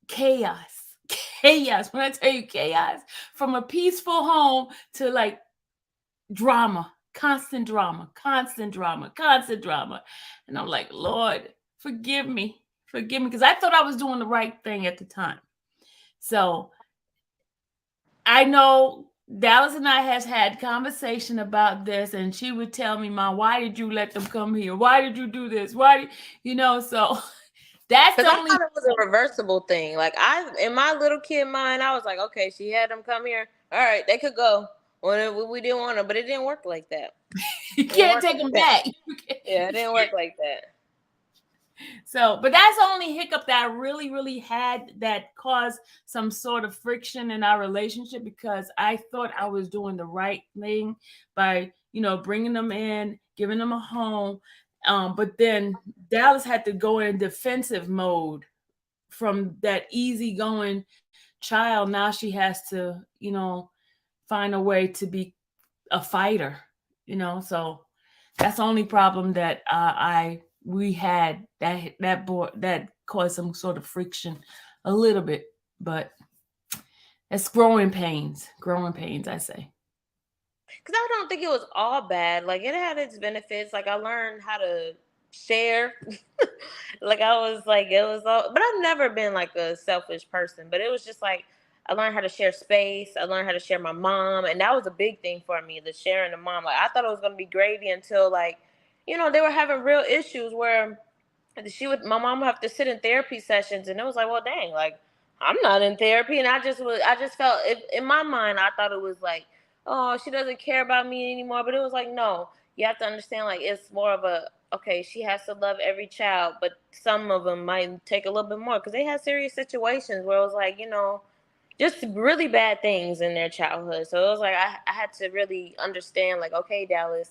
Speaker 1: Chaos. When I tell you chaos, from a peaceful home to like drama, constant drama. And I'm like, Lord, forgive me, because I thought I was doing the right thing at the time. So I know Dallas and I has had conversation about this, and she would tell me, Mom, why did you let them come here? Why did you do this? So that's the
Speaker 2: Because I
Speaker 1: only.
Speaker 2: thought it was a reversible thing. Like in my little kid mind, I was like, okay, she had them come here. All right, they could go when we didn't want them, but it didn't work like that.
Speaker 1: You can't take them back.
Speaker 2: Yeah, it didn't work like that.
Speaker 1: So, but that's the only hiccup that I really, really had that caused some sort of friction in our relationship, because I thought I was doing the right thing by, bringing them in, giving them a home. But then Dallas had to go in defensive mode from that easygoing child. Now she has to, find a way to be a fighter, so that's the only problem that we had that caused some sort of friction a little bit, but it's growing pains, I say.
Speaker 2: Because I don't think it was all bad. Like, it had its benefits. Like, I learned how to share. Like, I was like, it was all, but I've never been like a selfish person. But it was just like, I learned how to share space. I learned how to share my mom. And that was a big thing for me, the sharing the mom. Like, I thought it was going to be gravy until, like, they were having real issues where my mom would have to sit in therapy sessions. And it was like, well, dang, like, I'm not in therapy. And I just felt, in my mind, I thought it was like, oh, she doesn't care about me anymore. But it was like, no, you have to understand, like, it's more of a, okay, she has to love every child, but some of them might take a little bit more because they had serious situations where it was like, just really bad things in their childhood. So it was like, I had to really understand, like, okay, Dallas,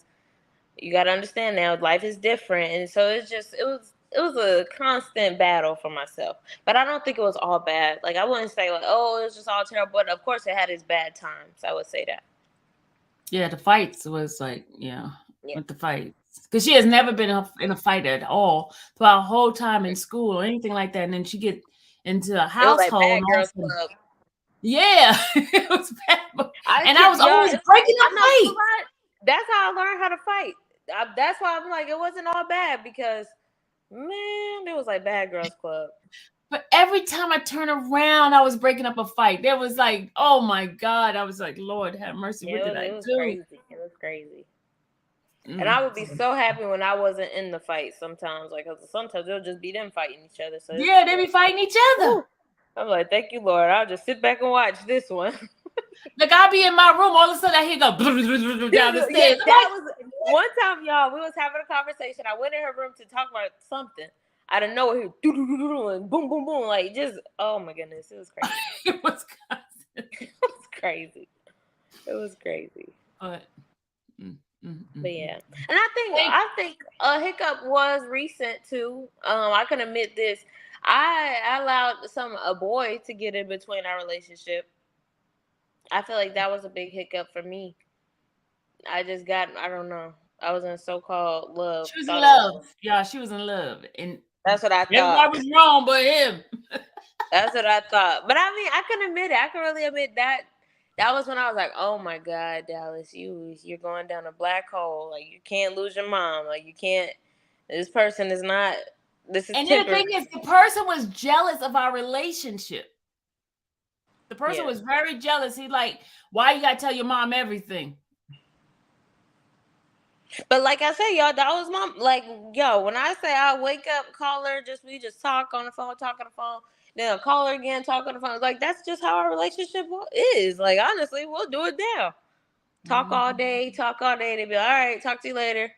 Speaker 2: you got to understand now, life is different. And so it a constant battle for myself. But I don't think it was all bad. Like I wouldn't say like, oh, it was just all terrible. But of course, it had its bad times. I would say that.
Speaker 1: Yeah, the fights was like,
Speaker 2: Yeah,
Speaker 1: with the fights. Because she has never been in a fight at all throughout her whole time in school or anything like that. And then she get into a
Speaker 2: it was like
Speaker 1: household
Speaker 2: Bad
Speaker 1: and all of
Speaker 2: Girls
Speaker 1: a sudden,
Speaker 2: Club.
Speaker 1: yeah, it was bad.
Speaker 2: I
Speaker 1: And I
Speaker 2: kid
Speaker 1: was
Speaker 2: y'all.
Speaker 1: always breaking
Speaker 2: I'm
Speaker 1: up
Speaker 2: not gonna
Speaker 1: fights.
Speaker 2: lie. That's how I learned how to fight. That's why I'm like, it wasn't all bad because, man, it was like Bad Girls Club.
Speaker 1: But every time I turn around, I was breaking up a fight. There was like, oh my God. I was like, Lord have mercy. What
Speaker 2: Yeah,
Speaker 1: did I
Speaker 2: it was
Speaker 1: do?
Speaker 2: crazy. It was crazy. And I would be
Speaker 1: Mm.
Speaker 2: so happy when I wasn't in the fight sometimes. Like, cause sometimes it'll just be them fighting each other. So it'll
Speaker 1: Yeah,
Speaker 2: just
Speaker 1: they
Speaker 2: be
Speaker 1: be
Speaker 2: like,
Speaker 1: fighting each other.
Speaker 2: woo. I'm like, thank you, Lord. I'll just sit back and watch this one.
Speaker 1: Like I'll be in my room, all of a sudden I hear go down the
Speaker 2: Yeah,
Speaker 1: stairs.
Speaker 2: that was one time, y'all. We was having a conversation. I went in her room to talk about something. Out of nowhere, and boom, boom, boom. Like, just, oh my goodness. It was crazy.
Speaker 1: It was constant.
Speaker 2: It was crazy. It was crazy.
Speaker 1: But
Speaker 2: But yeah, and I think a hiccup was recent too. I can admit this. I allowed a boy to get in between our relationship. I feel like that was a big hiccup for me. I don't know. I was in so-called love.
Speaker 1: she was in love. Yeah, she was in love. And
Speaker 2: That's what I
Speaker 1: everybody
Speaker 2: thought.
Speaker 1: was wrong but him.
Speaker 2: That's what I thought. But I mean, I can admit it. I can really admit that. That was when I was like, "Oh my God, Dallas, you're going down a black hole. Like you can't lose your mom. Like you can't. This person is not. This is
Speaker 1: And then the
Speaker 2: temporary."
Speaker 1: thing is, the person was jealous of our relationship. The person was very jealous. He like, why you gotta tell your mom everything?
Speaker 2: But like I said, y'all, that was my yo. When I say I wake up, call her, we just talk on the phone, talk on the phone. Then I'll call her again, talk on the phone. Like that's just how our relationship is. Like honestly, we'll do it now. Talk all day, talk all day. They be like, all right, talk to you later.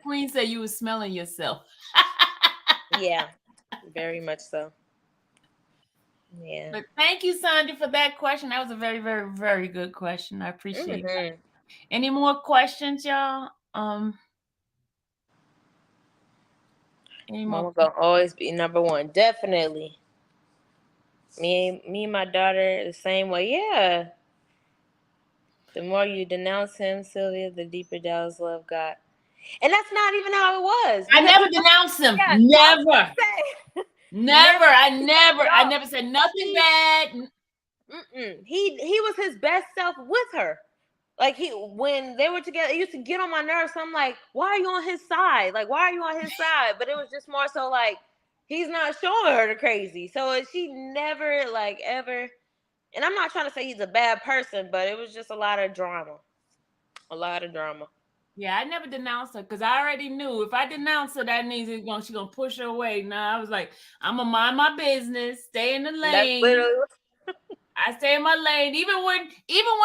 Speaker 1: Queen said you was smelling yourself.
Speaker 2: Yeah, very much so. Yeah.
Speaker 1: But thank you, Sandra, for that question. That was a very, very, very good question. I appreciate it. Any more questions, y'all? Any more?
Speaker 2: Mama gonna always be number one, definitely. Me and my daughter the same way. Yeah. The more you denounce him, Sylvia, the deeper Dallas love got. And that's not even how it was.
Speaker 1: I never denounced him.
Speaker 2: Yeah,
Speaker 1: Never.
Speaker 2: Never.
Speaker 1: I never said nothing bad.
Speaker 2: He was his best self with her. Like when they were together, it used to get on my nerves. So I'm like, why are you on his side? Like, why are you on his side? But it was just more so like he's not showing her the crazy. So she never like ever. And I'm not trying to say he's a bad person, but it was just a lot of drama. A lot of drama.
Speaker 1: Yeah, I never denounced her because I already knew if I denounced her, that means she's gonna push her away. Now I was like, I'm gonna mind my business, stay in the lane.
Speaker 2: That's literally.
Speaker 1: I stay in my lane. Even when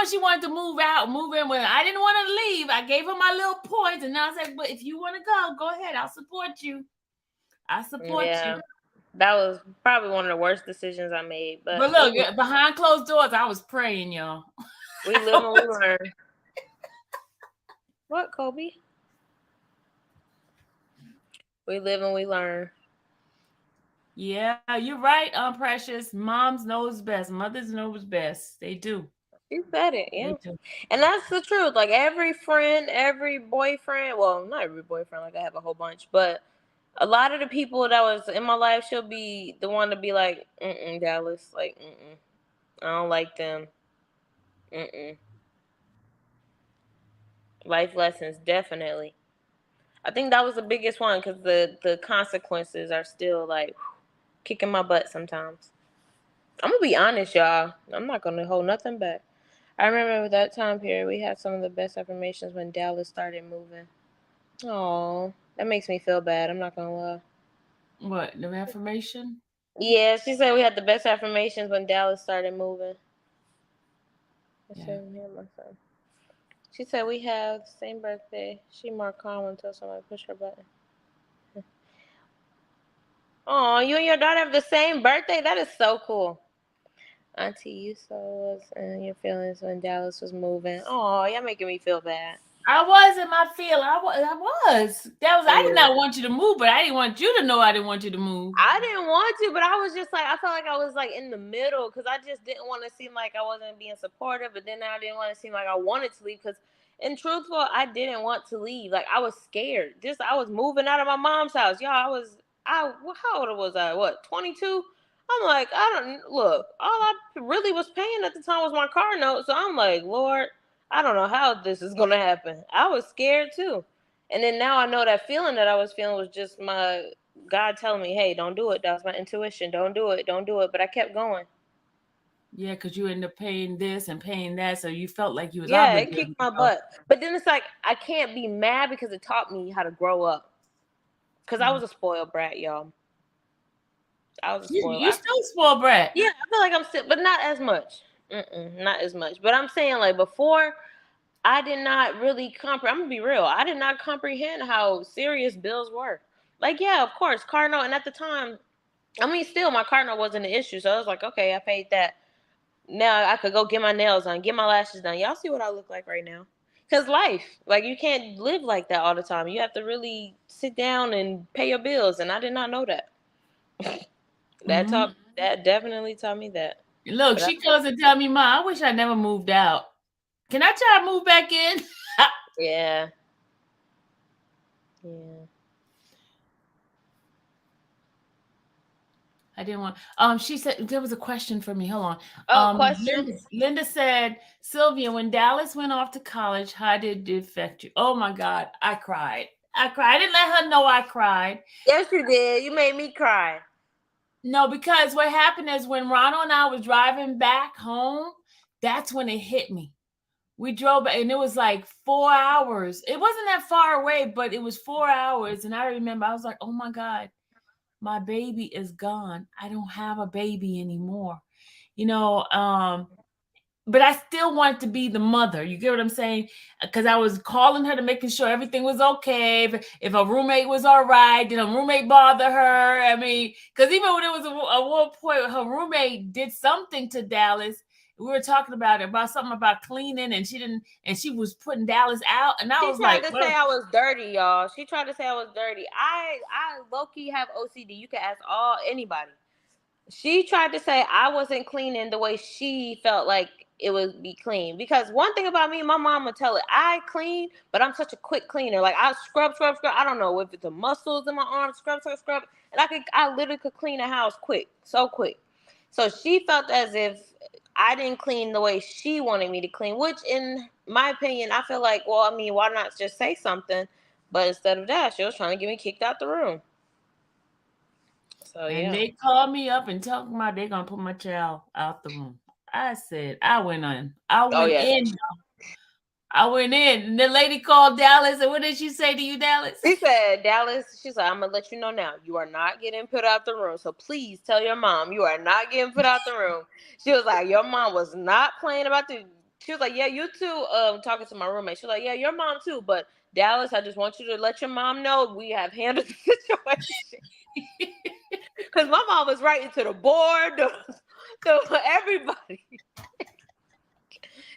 Speaker 1: she wanted to move in when I didn't want to leave, I gave her my little points, and now I said, but if you want to go ahead. I'll support you. You.
Speaker 2: That was probably one of the worst decisions I made. But
Speaker 1: look, behind closed doors, I was praying, y'all.
Speaker 2: We live and we learn. What, Kobe? We live and we learn.
Speaker 1: Yeah, you're right, Precious. Moms knows best. Mothers knows best. They do.
Speaker 2: You said it, yeah. And that's the truth. Like every friend, every boyfriend, well, not every boyfriend, like I have a whole bunch, but a lot of the people that was in my life, she'll be the one to be like, Dallas, like, I don't like them. Life lessons, definitely. I think that was the biggest one because the consequences are still like kicking my butt sometimes. I'm gonna be honest, y'all. I'm not gonna hold nothing back. I remember that time period we had some of the best affirmations when Dallas started moving. Oh, that makes me feel bad. I'm not gonna lie.
Speaker 1: What, the affirmation?
Speaker 2: Yeah, she said we had the best affirmations when Dallas started moving.
Speaker 1: Yeah.
Speaker 2: My son. She said we have the same birthday. She more calm until somebody push her button. Oh, you and your daughter have the same birthday? That is so cool. Auntie, you saw us and your feelings when Dallas was moving. Oh, y'all making me feel bad.
Speaker 1: I was in my field. I was. I did
Speaker 2: Yeah.
Speaker 1: not want you to move, but I didn't want you to know I didn't want you to move.
Speaker 2: I didn't want to, but I was just like, I felt like I was like in the middle because I just didn't want to seem like I wasn't being supportive, but then I didn't want to seem like I wanted to leave because, in truthful, I didn't want to leave. Like I was scared. Just I was moving out of my mom's house, y'all. How old was I? What, 22? I'm like, I don't look. All I really was paying at the time was my car note, so I'm like, Lord, I don't know how this is gonna happen. I was scared too. And then now I know that feeling that I was feeling was just my God telling me, hey, don't do it. That was my intuition. Don't do it. Don't do it. But I kept going.
Speaker 1: Yeah, because you ended up paying this and paying that, so you felt like you was
Speaker 2: Yeah, it
Speaker 1: obligated
Speaker 2: kicked
Speaker 1: to
Speaker 2: my
Speaker 1: go.
Speaker 2: butt. But then it's like, I can't be mad because it taught me how to grow up. Because I
Speaker 1: Mm.
Speaker 2: was a spoiled brat, y'all. I was a
Speaker 1: You
Speaker 2: spoiled.
Speaker 1: still spoiled brat.
Speaker 2: Yeah, I feel like I'm still, but not as much. Not as much. But I'm saying, like, before, I did not really comprehend. I'm going to be real. I did not comprehend how serious bills were. Like, yeah, of course, car note. And at the time, I mean, still, my car note wasn't an issue. So I was like, okay, I paid that. Now I could go get my nails done, get my lashes done. Y'all see what I look like right now? Cause life, like you can't live like that all the time. You have to really sit down and pay your bills, and I did not know that.
Speaker 1: Hmm.
Speaker 2: That definitely taught me that.
Speaker 1: Look,
Speaker 2: But
Speaker 1: she calls and tell me, "Ma, I wish I never moved out. Can I try to move back in?"
Speaker 2: yeah, yeah.
Speaker 1: I didn't want. She said there was a question for me. Hold on.
Speaker 2: Oh, question.
Speaker 1: Linda said, Sylvia, when Dallas went off to college, how did it affect you? Oh my God, I cried. I cried. I didn't let her know I cried.
Speaker 2: Yes, you did. You made me cry.
Speaker 1: No, because what happened is when Ronald and I was driving back home, that's when it hit me. We drove and it was like 4 hours. It wasn't that far away, but it was 4 hours. And I remember I was like, oh my God, my baby is gone. I don't have a baby anymore. You know, but I still wanted to be the mother. You get what I'm saying? Because I was calling her to making sure everything was okay. If a roommate was all right, did a roommate bother her? I mean, because even when it was a one point, her roommate did something to Dallas. We were talking about it, about something about cleaning, and she didn't, and she was putting Dallas out, and I
Speaker 2: She
Speaker 1: was
Speaker 2: tried
Speaker 1: like,
Speaker 2: to
Speaker 1: well,
Speaker 2: say I was dirty, y'all. She tried to say I was dirty. I low key have OCD. You can ask anybody. She tried to say I wasn't cleaning the way she felt like it would be clean. Because one thing about me, my mom would tell it, I clean, but I'm such a quick cleaner. Like I scrub, scrub, scrub. I don't know if it's the muscles in my arms, scrub, scrub, scrub. And I literally could clean a house quick, so quick. So she felt as if I didn't clean the way she wanted me to clean, which in my opinion, I feel like, well, I mean, why not just say something? But instead of that, she was trying to get me kicked out the room. So
Speaker 1: and
Speaker 2: yeah.
Speaker 1: they called me up and talking about they're gonna put my child out the room. I said, I went on. I
Speaker 2: Oh
Speaker 1: went
Speaker 2: yeah.
Speaker 1: in. I went in. And the lady called Dallas, and what did she say to you, Dallas?
Speaker 2: She said, Dallas, she said, I'm going to let you know now. You are not getting put out the room. So please tell your mom you are not getting put out the room. She was like, your mom was not playing about the. She was like, yeah, you too. Talking to my roommate. She was like, yeah, your mom too. But Dallas, I just want you to let your mom know we have handled the situation. Because my mom was writing to the board, to everybody.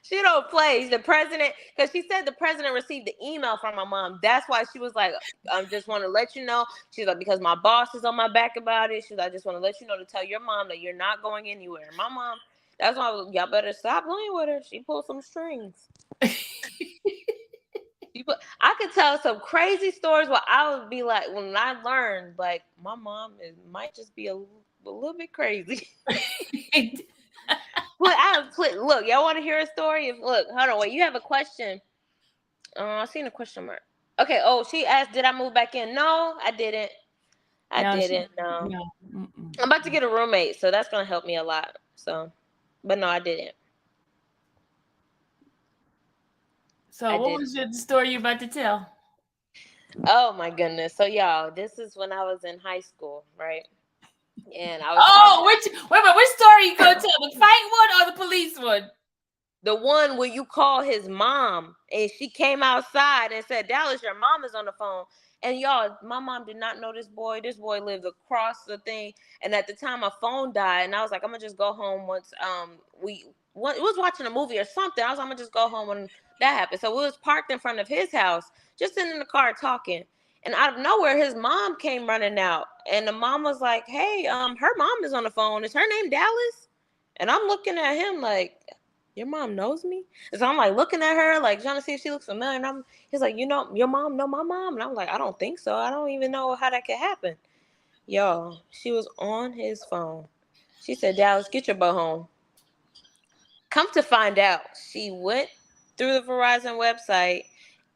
Speaker 2: She don't play. The president, because she said the president received the email from my mom. That's why she was like, I just want to let you know. She's like, because my boss is on my back about it. She's like, I just want to let you know to tell your mom that you're not going anywhere. My mom, that's why y'all better stop playing with her. She pulled some strings. I could tell some crazy stories where I would be like, when I learned, like, my mom might just be a little bit crazy. Look, y'all want to hear a story? Look, hold on, wait. You have a question? I seen a question mark. Okay. Oh, she asked, "Did I move back in?" No, I didn't. I
Speaker 1: No, she
Speaker 2: didn't. No.
Speaker 1: no. Mm-mm.
Speaker 2: I'm about to get a roommate, so that's gonna help me a lot. So, but no, I didn't.
Speaker 1: So
Speaker 2: I
Speaker 1: what
Speaker 2: did.
Speaker 1: was the story you about to tell?
Speaker 2: Oh my goodness. So y'all, this is when I was in high school, right? And I was talking.
Speaker 1: Oh, wait a minute, which story you gonna tell? The fight one or the police one?
Speaker 2: The one where you call his mom and she came outside and said, Dallas, your mom is on the phone. And y'all, my mom did not know this boy. This boy lived across the thing. And at the time my phone died and I was like, I'm gonna just go home once we was watching a movie or something. I was like, I'm gonna just go home when That happened. So we was parked in front of his house, just sitting in the car talking. And out of nowhere, his mom came running out. And the mom was like, hey, her mom is on the phone. Is her name Dallas? And I'm looking at him like, your mom knows me? And so I'm like looking at her, like trying to see if she looks familiar. And he's like, you know, your mom know my mom? And I'm like, I don't think so. I don't even know how that could happen. Yo, she was on his phone. She said, Dallas, get your butt home. Come to find out, she went through the Verizon website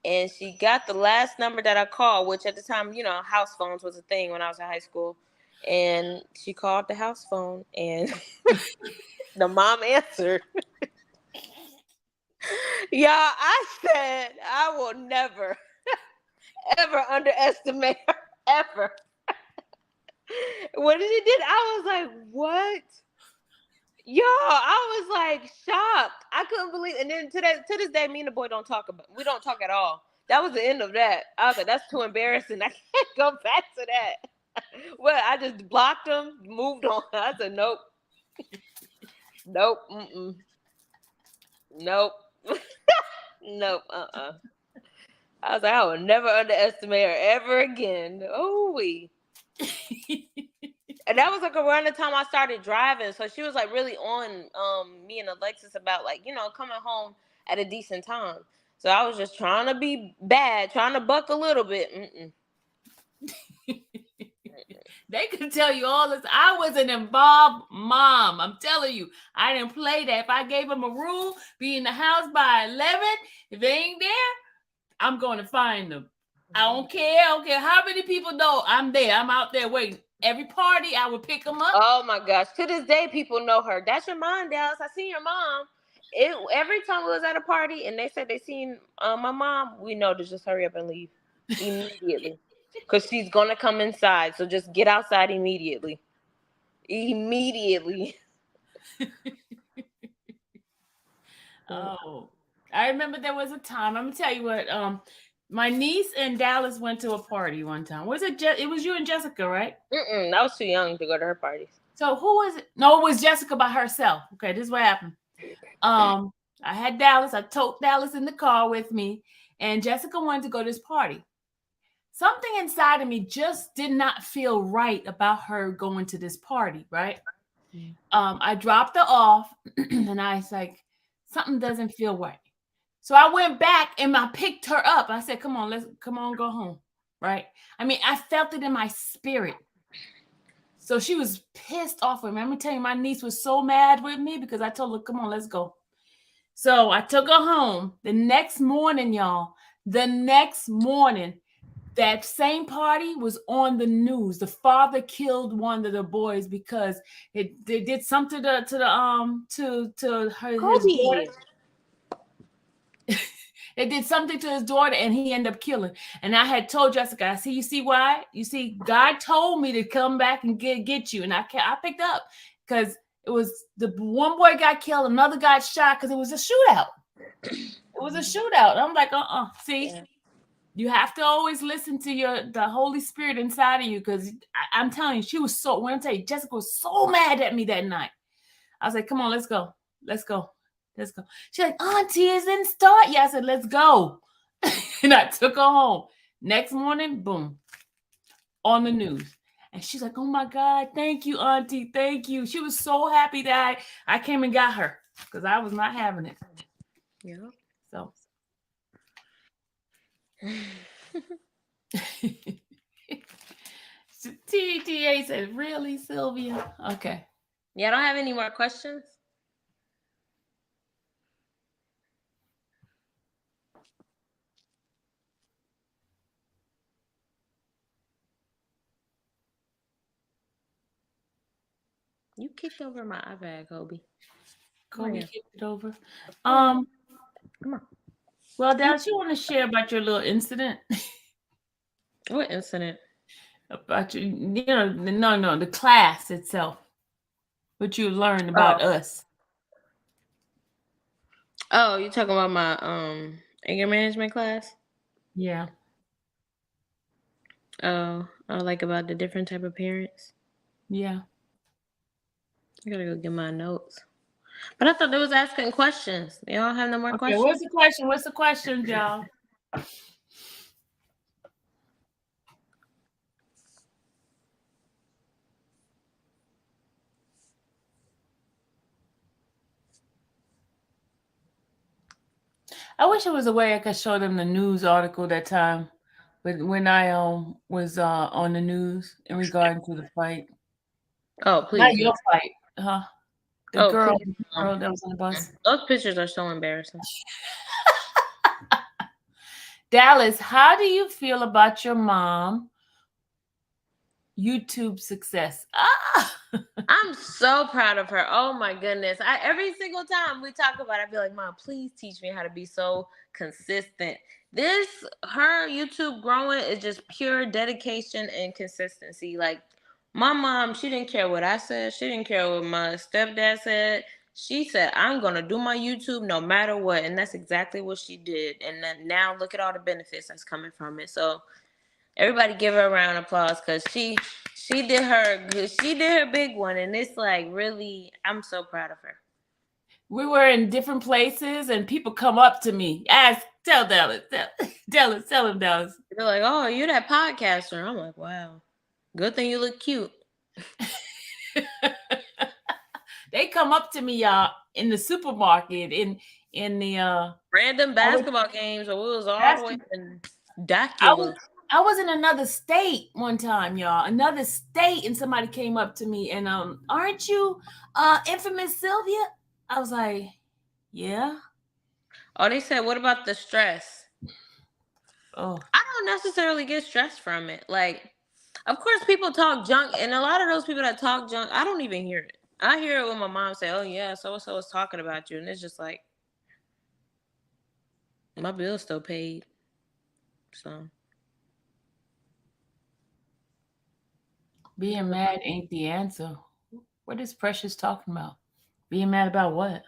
Speaker 2: and she got the last number that I called, which at the time, you know, house phones was a thing when I was in high school. And she called the house phone and the mom answered. Y'all, I said I will never, ever underestimate her, ever. When she did, I was like, what? Yo, I was like shocked. I couldn't believe. And then to this day, me and the boy don't talk about. We don't talk at all. That was the end of that. I was like, that's too embarrassing. I can't go back to that. Well, I just blocked him, moved on. I said, nope, nope, nope, nope. I was like, I will never underestimate her ever again. Oh, we. And that was like around the time I started driving. So she was like really on me and Alexis about like, you know, coming home at a decent time. So I was just trying to be bad, trying to buck a little bit.
Speaker 1: They could tell you all this. I was an involved mom. I'm telling you, I didn't play that. If I gave them a rule, be in the house by 11. If they ain't there, I'm going to find them. I don't care. I don't care how many people know I'm there. I'm out there waiting. Every party, I would pick them up.
Speaker 2: Oh my gosh. To this day, people know her. That's your mom, Dallas. I seen your mom. Every time we was at a party and they said they seen my mom, we know to just hurry up and leave immediately. Because she's going to come inside. So just get outside immediately. Immediately.
Speaker 1: Oh, I remember there was a time. I'm gonna tell you what. My niece and Dallas went to a party one time. Was it? It was you and Jessica, right?
Speaker 2: I was too young to go to her parties.
Speaker 1: So who was it? No, it was Jessica by herself. Okay, this is what happened. I had Dallas. I took Dallas in the car with me, and Jessica wanted to go to this party. Something inside of me just did not feel right about her going to this party, right? I dropped her off and I was like, something doesn't feel right. So I went back and I picked her up. I said, come on, go home. Right. I mean, I felt it in my spirit. So she was pissed off with me. Let me tell you, my niece was so mad with me because I told her, come on, let's go. So I took her home. The next morning, y'all, that same party was on the news. The father killed one of the boys because they did something to his daughter. They did something to his daughter and he ended up killing. And I had told Jessica, I see, you see why? You see, God told me to come back and get you. And I picked up because it was the one boy got killed, another got shot because it was a shootout. It was a shootout. I'm like, see. Yeah. You have to always listen to the Holy Spirit inside of you because I'm telling you, she was so, when I tell you, Jessica was so mad at me that night. I was like, come on, let's go. Let's go. Let's go. She's like, Auntie, it didn't start yet. I said, let's go. And I took her home. Next morning, boom, on the news. And she's like, oh my God, thank you, Auntie. Thank you. She was so happy that I came and got her because I was not having it.
Speaker 2: Yeah.
Speaker 1: So. TTA said, really, Sylvia? Okay.
Speaker 2: Yeah, I don't have any more questions. You kicked over my iPad, Kobe.
Speaker 1: Kobe kicked it over.
Speaker 2: Come on.
Speaker 1: Well, Dallas, you want to share about your little incident?
Speaker 2: What incident?
Speaker 1: About the class itself. What you learned about us.
Speaker 2: Oh, you talking about my anger management class?
Speaker 1: Yeah.
Speaker 2: Oh, like about the different type of parents?
Speaker 1: Yeah.
Speaker 2: I gotta go get my notes. But I thought they was asking questions. They all have no more
Speaker 1: Okay,
Speaker 2: questions.
Speaker 1: what's the question? What's the question, y'all? I wish there was a way I could show them the news article that time, but when I was on the news in regard to the fight,
Speaker 2: Oh,
Speaker 1: not
Speaker 2: please no.
Speaker 1: your fight, huh? The
Speaker 2: Oh,
Speaker 1: girl,
Speaker 2: please no.
Speaker 1: that was on the bus.
Speaker 2: Those pictures are so embarrassing.
Speaker 1: Dallas, how do you feel about your mom YouTube success? Ah,
Speaker 2: I'm so proud of her. Oh my goodness. Every single time we talk about it, I be like, Mom, please teach me how to be so consistent. Her YouTube growing is just pure dedication and consistency. Like, my mom, she didn't care what I said. She didn't care what my stepdad said. She said, I'm going to do my YouTube no matter what. And that's exactly what she did. And then now look at all the benefits that's coming from it. So, everybody give her a round of applause because she did her big one, and it's like really, I'm so proud of her.
Speaker 1: we were in different places, and people come up to me, tell Dallas, tell him Dallas.
Speaker 2: They're like, "Oh, you're that podcaster." I'm like, "Wow, good thing you look cute."
Speaker 1: They come up to me, y'all, in the supermarket, in the
Speaker 2: Random
Speaker 1: I was,
Speaker 2: basketball games, or we was all the way in Dacula.
Speaker 1: I was in another state one time, y'all. Another state, and somebody came up to me and aren't you infamous Sylvia? I was like, yeah.
Speaker 2: Oh, they said, "What about the stress?"
Speaker 1: Oh,
Speaker 2: I don't necessarily get stressed from it. Like, of course, people talk junk, and a lot of those people that talk junk, I don't even hear it. I hear it when my mom say, "Oh yeah, so and so was talking about you," and it's just like, my bill's still paid. So
Speaker 1: being mad ain't the answer. What is Precious talking about? Being mad about what?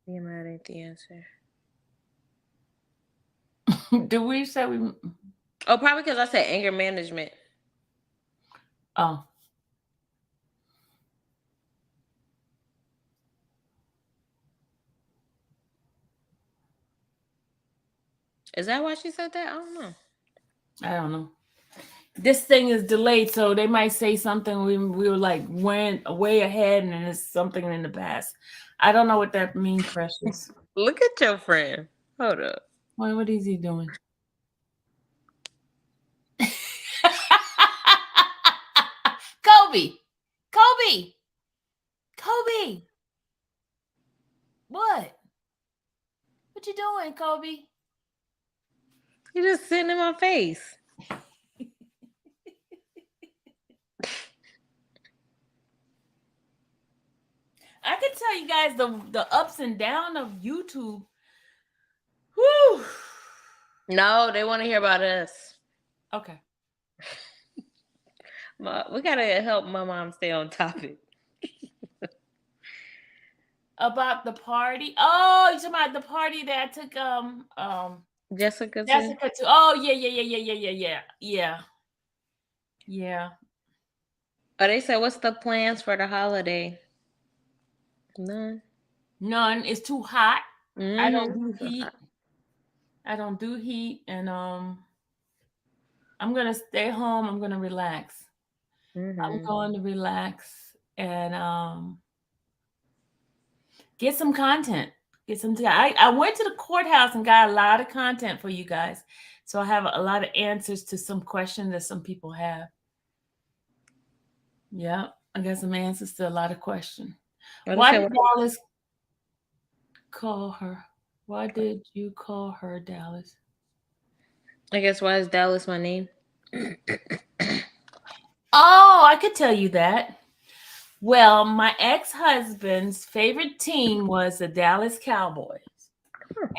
Speaker 2: being mad ain't the answer.
Speaker 1: Do we say we?
Speaker 2: Oh, probably because I said anger management.
Speaker 1: Oh,
Speaker 2: Is that why she said that? I don't know.
Speaker 1: I don't know. This thing is delayed, so they might say something we were like went way ahead, and it's something in the past. I don't know what that means, Precious.
Speaker 2: Look at your friend. Hold up.
Speaker 1: What is he doing? Kobe, Kobe, Kobe. What? What you doing, Kobe?
Speaker 2: You just sitting in my face.
Speaker 1: I can tell you guys the ups and downs of YouTube. Whew.
Speaker 2: No, they want to hear about us.
Speaker 1: Okay.
Speaker 2: We gotta help my mom stay on topic.
Speaker 1: About the party. Oh, you talking about the party that I took
Speaker 2: Jessica,
Speaker 1: Jessica to? Oh yeah. Yeah.
Speaker 2: Oh, they said, what's the plans for the holiday? None.
Speaker 1: None. It's too hot. I don't
Speaker 2: Mm-hmm.
Speaker 1: do heat. I don't do heat, and I'm gonna stay home. I'm gonna relax. I'm
Speaker 2: Mm-hmm.
Speaker 1: going to relax and get some content. Get some. I went to the courthouse and got a lot of content for you guys. So I have a lot of answers to some questions that some people have. Yeah, I got some answers to a lot of questions.
Speaker 2: What they
Speaker 1: Why
Speaker 2: said,
Speaker 1: did Dallas call her? Why did you call her Dallas?
Speaker 2: I guess why is Dallas my name?
Speaker 1: Oh, I could tell you that. Well, my ex-husband's favorite team was the Dallas Cowboys,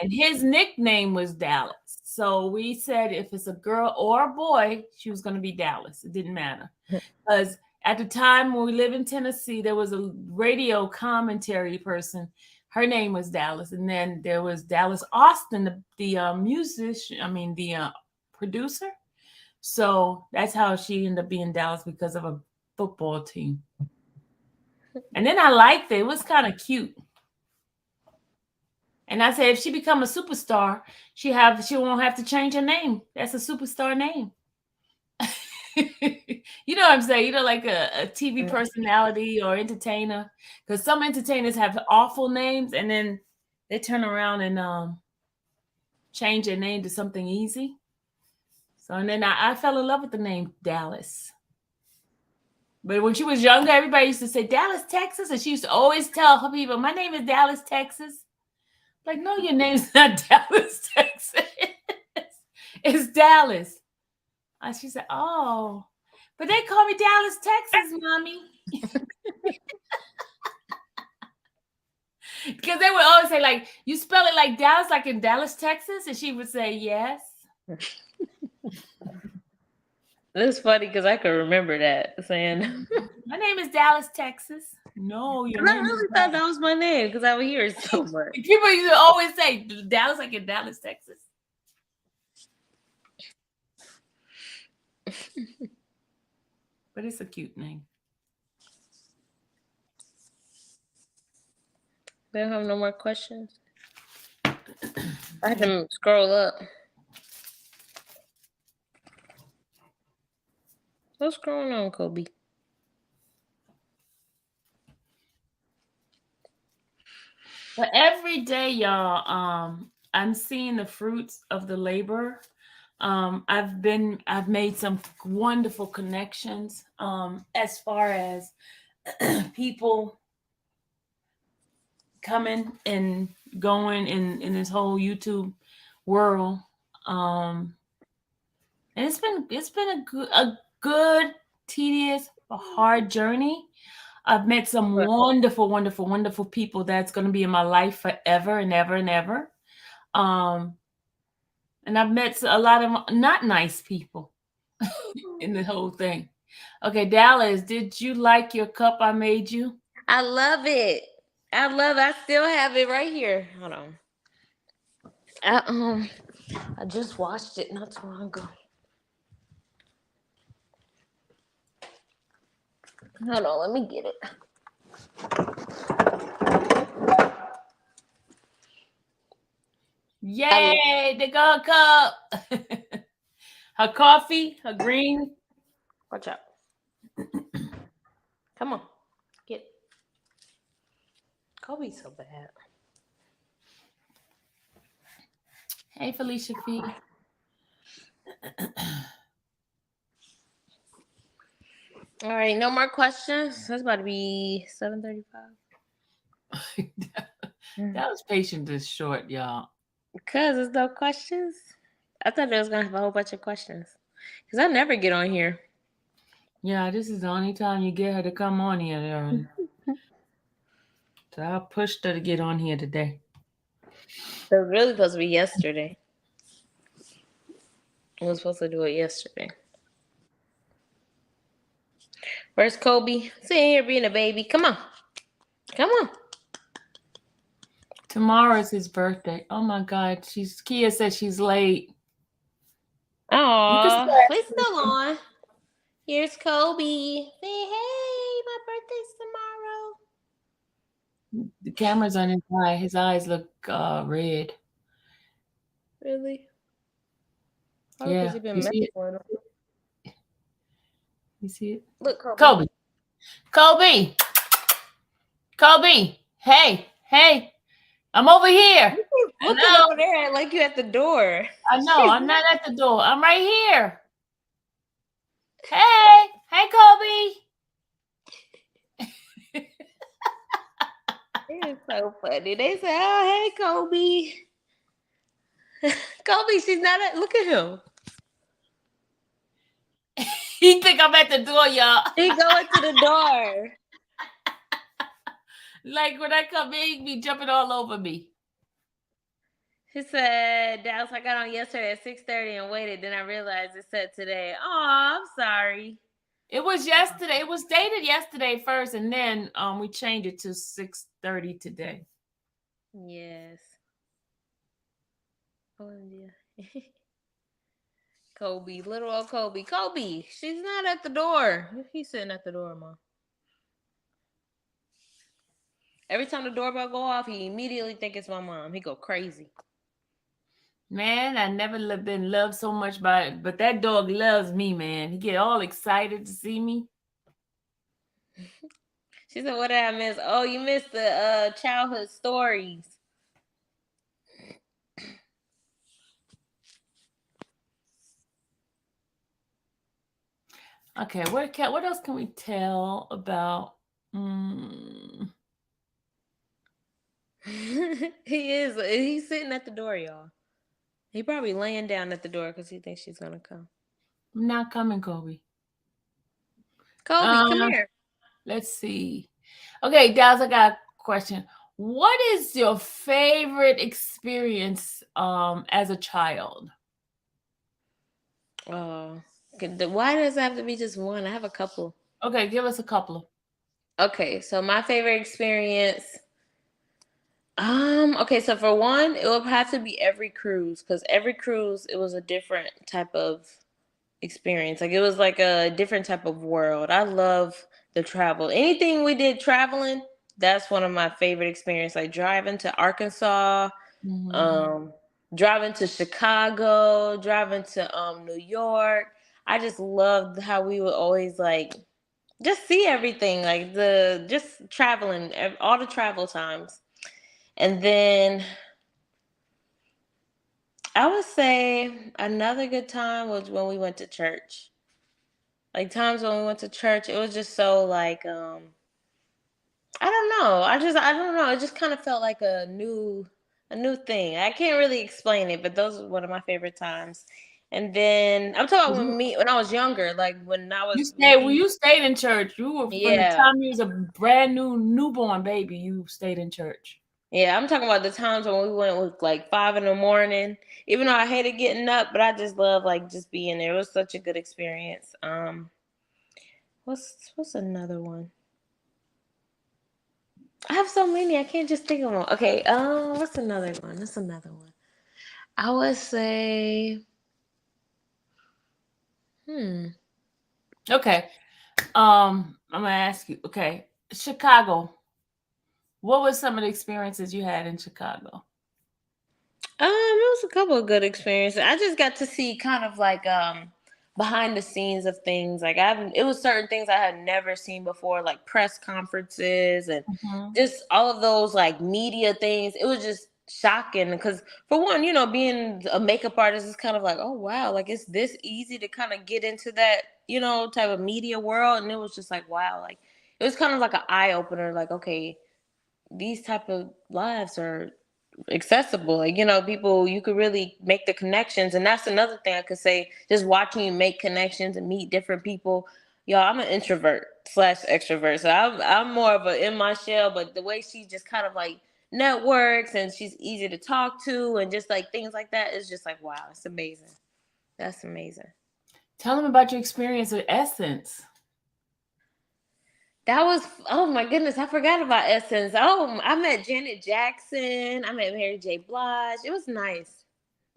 Speaker 1: and his nickname was Dallas. So we said if it's a girl or a boy, she was going to be Dallas. It didn't matter. Because at the time when we lived in Tennessee, there was a radio commentary person. Her name was Dallas. And then there was Dallas Austin, the musician, the producer. So that's how she ended up being Dallas, because of a football team. And then I liked it. It was kind of cute. And I said, if she become a superstar, she won't have to change her name. That's a superstar name. You know what I'm saying? You know, like a TV personality or entertainer. Because some entertainers have awful names, and then they turn around and change their name to something easy. So, and then I fell in love with the name Dallas. But when she was younger, everybody used to say Dallas, Texas, and she used to always tell her people, "My name is Dallas, Texas." Like, no, your name's not Dallas, Texas. It's Dallas. And she said, "Oh, but they call me Dallas, Texas, mommy." Because they would always say, like, "You spell it like Dallas, like in Dallas, Texas?" And she would say, "Yes."
Speaker 2: It's funny because I can remember that saying.
Speaker 1: My name is Dallas, Texas. No, your
Speaker 2: I
Speaker 1: name is
Speaker 2: really thought
Speaker 1: Dallas.
Speaker 2: that was my name because I would hear it so much.
Speaker 1: People used to always say Dallas, like in Dallas, Texas. But it's a cute name.
Speaker 2: They don't have no more questions. I had to scroll up. What's going on, Kobe?
Speaker 1: But every day, y'all, I'm seeing the fruits of the labor. I've made some wonderful connections. As far as people coming and going in this whole YouTube world. And it's been a good, tedious, a hard journey. I've met some wonderful, wonderful, wonderful people that's going to be in my life forever and ever and ever. Um, and I've met a lot of not nice people in the whole thing. Okay, Dallas, did you like your cup I made you?
Speaker 2: I love it. I still have it right here. Hold on. I just watched it not too long ago. Hold on, let me get it.
Speaker 1: Yay, they got her cup. Her coffee, her green.
Speaker 2: Watch out. Come on. Get. Kobe's so bad.
Speaker 1: Hey, Felicia Fee.
Speaker 2: All right, no more questions. That's about to be 7:35.
Speaker 1: That was patient is short, y'all.
Speaker 2: Because there's no questions. I thought they was gonna have a whole bunch of questions. Because I never get on here.
Speaker 1: Yeah, this is the only time you get her to come on here, Aaron. So I pushed her to get on here today.
Speaker 2: It was really supposed to be yesterday. I was supposed to do it yesterday. Where's Kobe? Sitting here being a baby. Come on. Come on.
Speaker 1: Tomorrow is his birthday. Oh my God, Kia said she's late. You can still
Speaker 2: Aw, we
Speaker 1: ask
Speaker 2: still
Speaker 1: her.
Speaker 2: on. Here's Kobe. Say, hey, my birthday's tomorrow.
Speaker 1: The camera's on his eye. His eyes look red.
Speaker 2: Really? Probably because
Speaker 1: Yeah,
Speaker 2: you've been
Speaker 1: you see
Speaker 2: messing
Speaker 1: it?
Speaker 2: with him.
Speaker 1: You see it?
Speaker 2: Look, Kobe.
Speaker 1: Kobe. Kobe. Kobe. Hey, hey. I'm over here.
Speaker 2: Looking
Speaker 1: Hello.
Speaker 2: over there like you at the door.
Speaker 1: I know. I'm not at the door. I'm right here. Hey. Hey, Kobe.
Speaker 2: It's so funny. They say, oh, hey, Kobe. Kobe, she's not at, look at him.
Speaker 1: He think I'm at the door, y'all.
Speaker 2: He going to the door.
Speaker 1: Like when I come in, he be jumping all over me.
Speaker 2: He said, Dallas, I got on yesterday at 6:30 and waited. Then I realized it said today. Oh, I'm sorry.
Speaker 1: It was yesterday. It was dated yesterday first, and then we changed it to 6:30 today.
Speaker 2: Yes. Oh, yeah. Kobe, little old Kobe. Kobe, she's not at the door. He's sitting at the door, Mom. Every time the doorbell go off, he immediately think it's my mom. He go crazy.
Speaker 1: Man, I never been loved so much by it, but that dog loves me, man. He get all excited to see me.
Speaker 2: She said, "What did I miss? Oh, you missed the childhood stories."
Speaker 1: Okay, what else can we tell about? Mm,
Speaker 2: He is. He's sitting at the door, y'all. He probably laying down at the door because he thinks she's gonna come.
Speaker 1: I'm not coming, Kobe.
Speaker 2: Kobe, come
Speaker 1: Uh,
Speaker 2: here.
Speaker 1: let's see. Okay, Dallas, I got a question. What is your favorite experience as a child?
Speaker 2: Oh, why does it have to be just one? I have a couple.
Speaker 1: Okay, give us a couple.
Speaker 2: Okay, so my favorite experience. Okay, so for one, it would have to be every cruise because every cruise it was a different type of experience. Like it was like a different type of world. I love the travel. Anything we did traveling, that's one of my favorite experiences. Like driving to Arkansas,
Speaker 1: Mm-hmm.
Speaker 2: um, driving to Chicago, driving to New York. I just loved how we would always like just see everything, like the just traveling, all the travel times. And then I would say another good time was when we went to church. Like times when we went to church, it was just so like I don't know. I don't know. It just kind of felt like a new thing. I can't really explain it, but those were one of my favorite times. And then I'm talking about when I was younger, like when I
Speaker 1: You
Speaker 2: was
Speaker 1: stayed well,
Speaker 2: me.
Speaker 1: you stayed in church. You were from the
Speaker 2: Yeah.
Speaker 1: time you was a brand new newborn baby, you stayed in church.
Speaker 2: Yeah, I'm talking about the times when we went with like 5 in the morning. Even though I hated getting up, but I just love like just being there. It was such a good experience. What's another one? I have so many. I can't just think of one. Okay. What's another one? What's another one? I would say, hmm.
Speaker 1: Okay. I'm gonna ask you, okay. Chicago. What were some of the experiences you had in Chicago?
Speaker 2: It was a couple of good experiences. I just got to see kind of like behind the scenes of things. Like it was certain things I had never seen before, like press conferences and
Speaker 1: Mhm.
Speaker 2: just all of those like media things. It was just shocking because for one, being a makeup artist is kind of like, oh wow, like it's this easy to kind of get into that, type of media world. And it was just like, wow, like it was kind of like an eye opener, like, okay, these type of lives are accessible. Like, people, you could really make the connections. And that's another thing I could say, just watching you make connections and meet different people. Y'all, I'm an introvert slash extrovert. So I'm more of a in my shell, but the way she just kind of like networks and she's easy to talk to and just like things like that is just like, wow, it's amazing. That's amazing.
Speaker 1: Tell them about your experience with Essence.
Speaker 2: That was, oh my goodness, I forgot about Essence. Oh, I met Janet Jackson. I met Mary J. Blige. It was nice.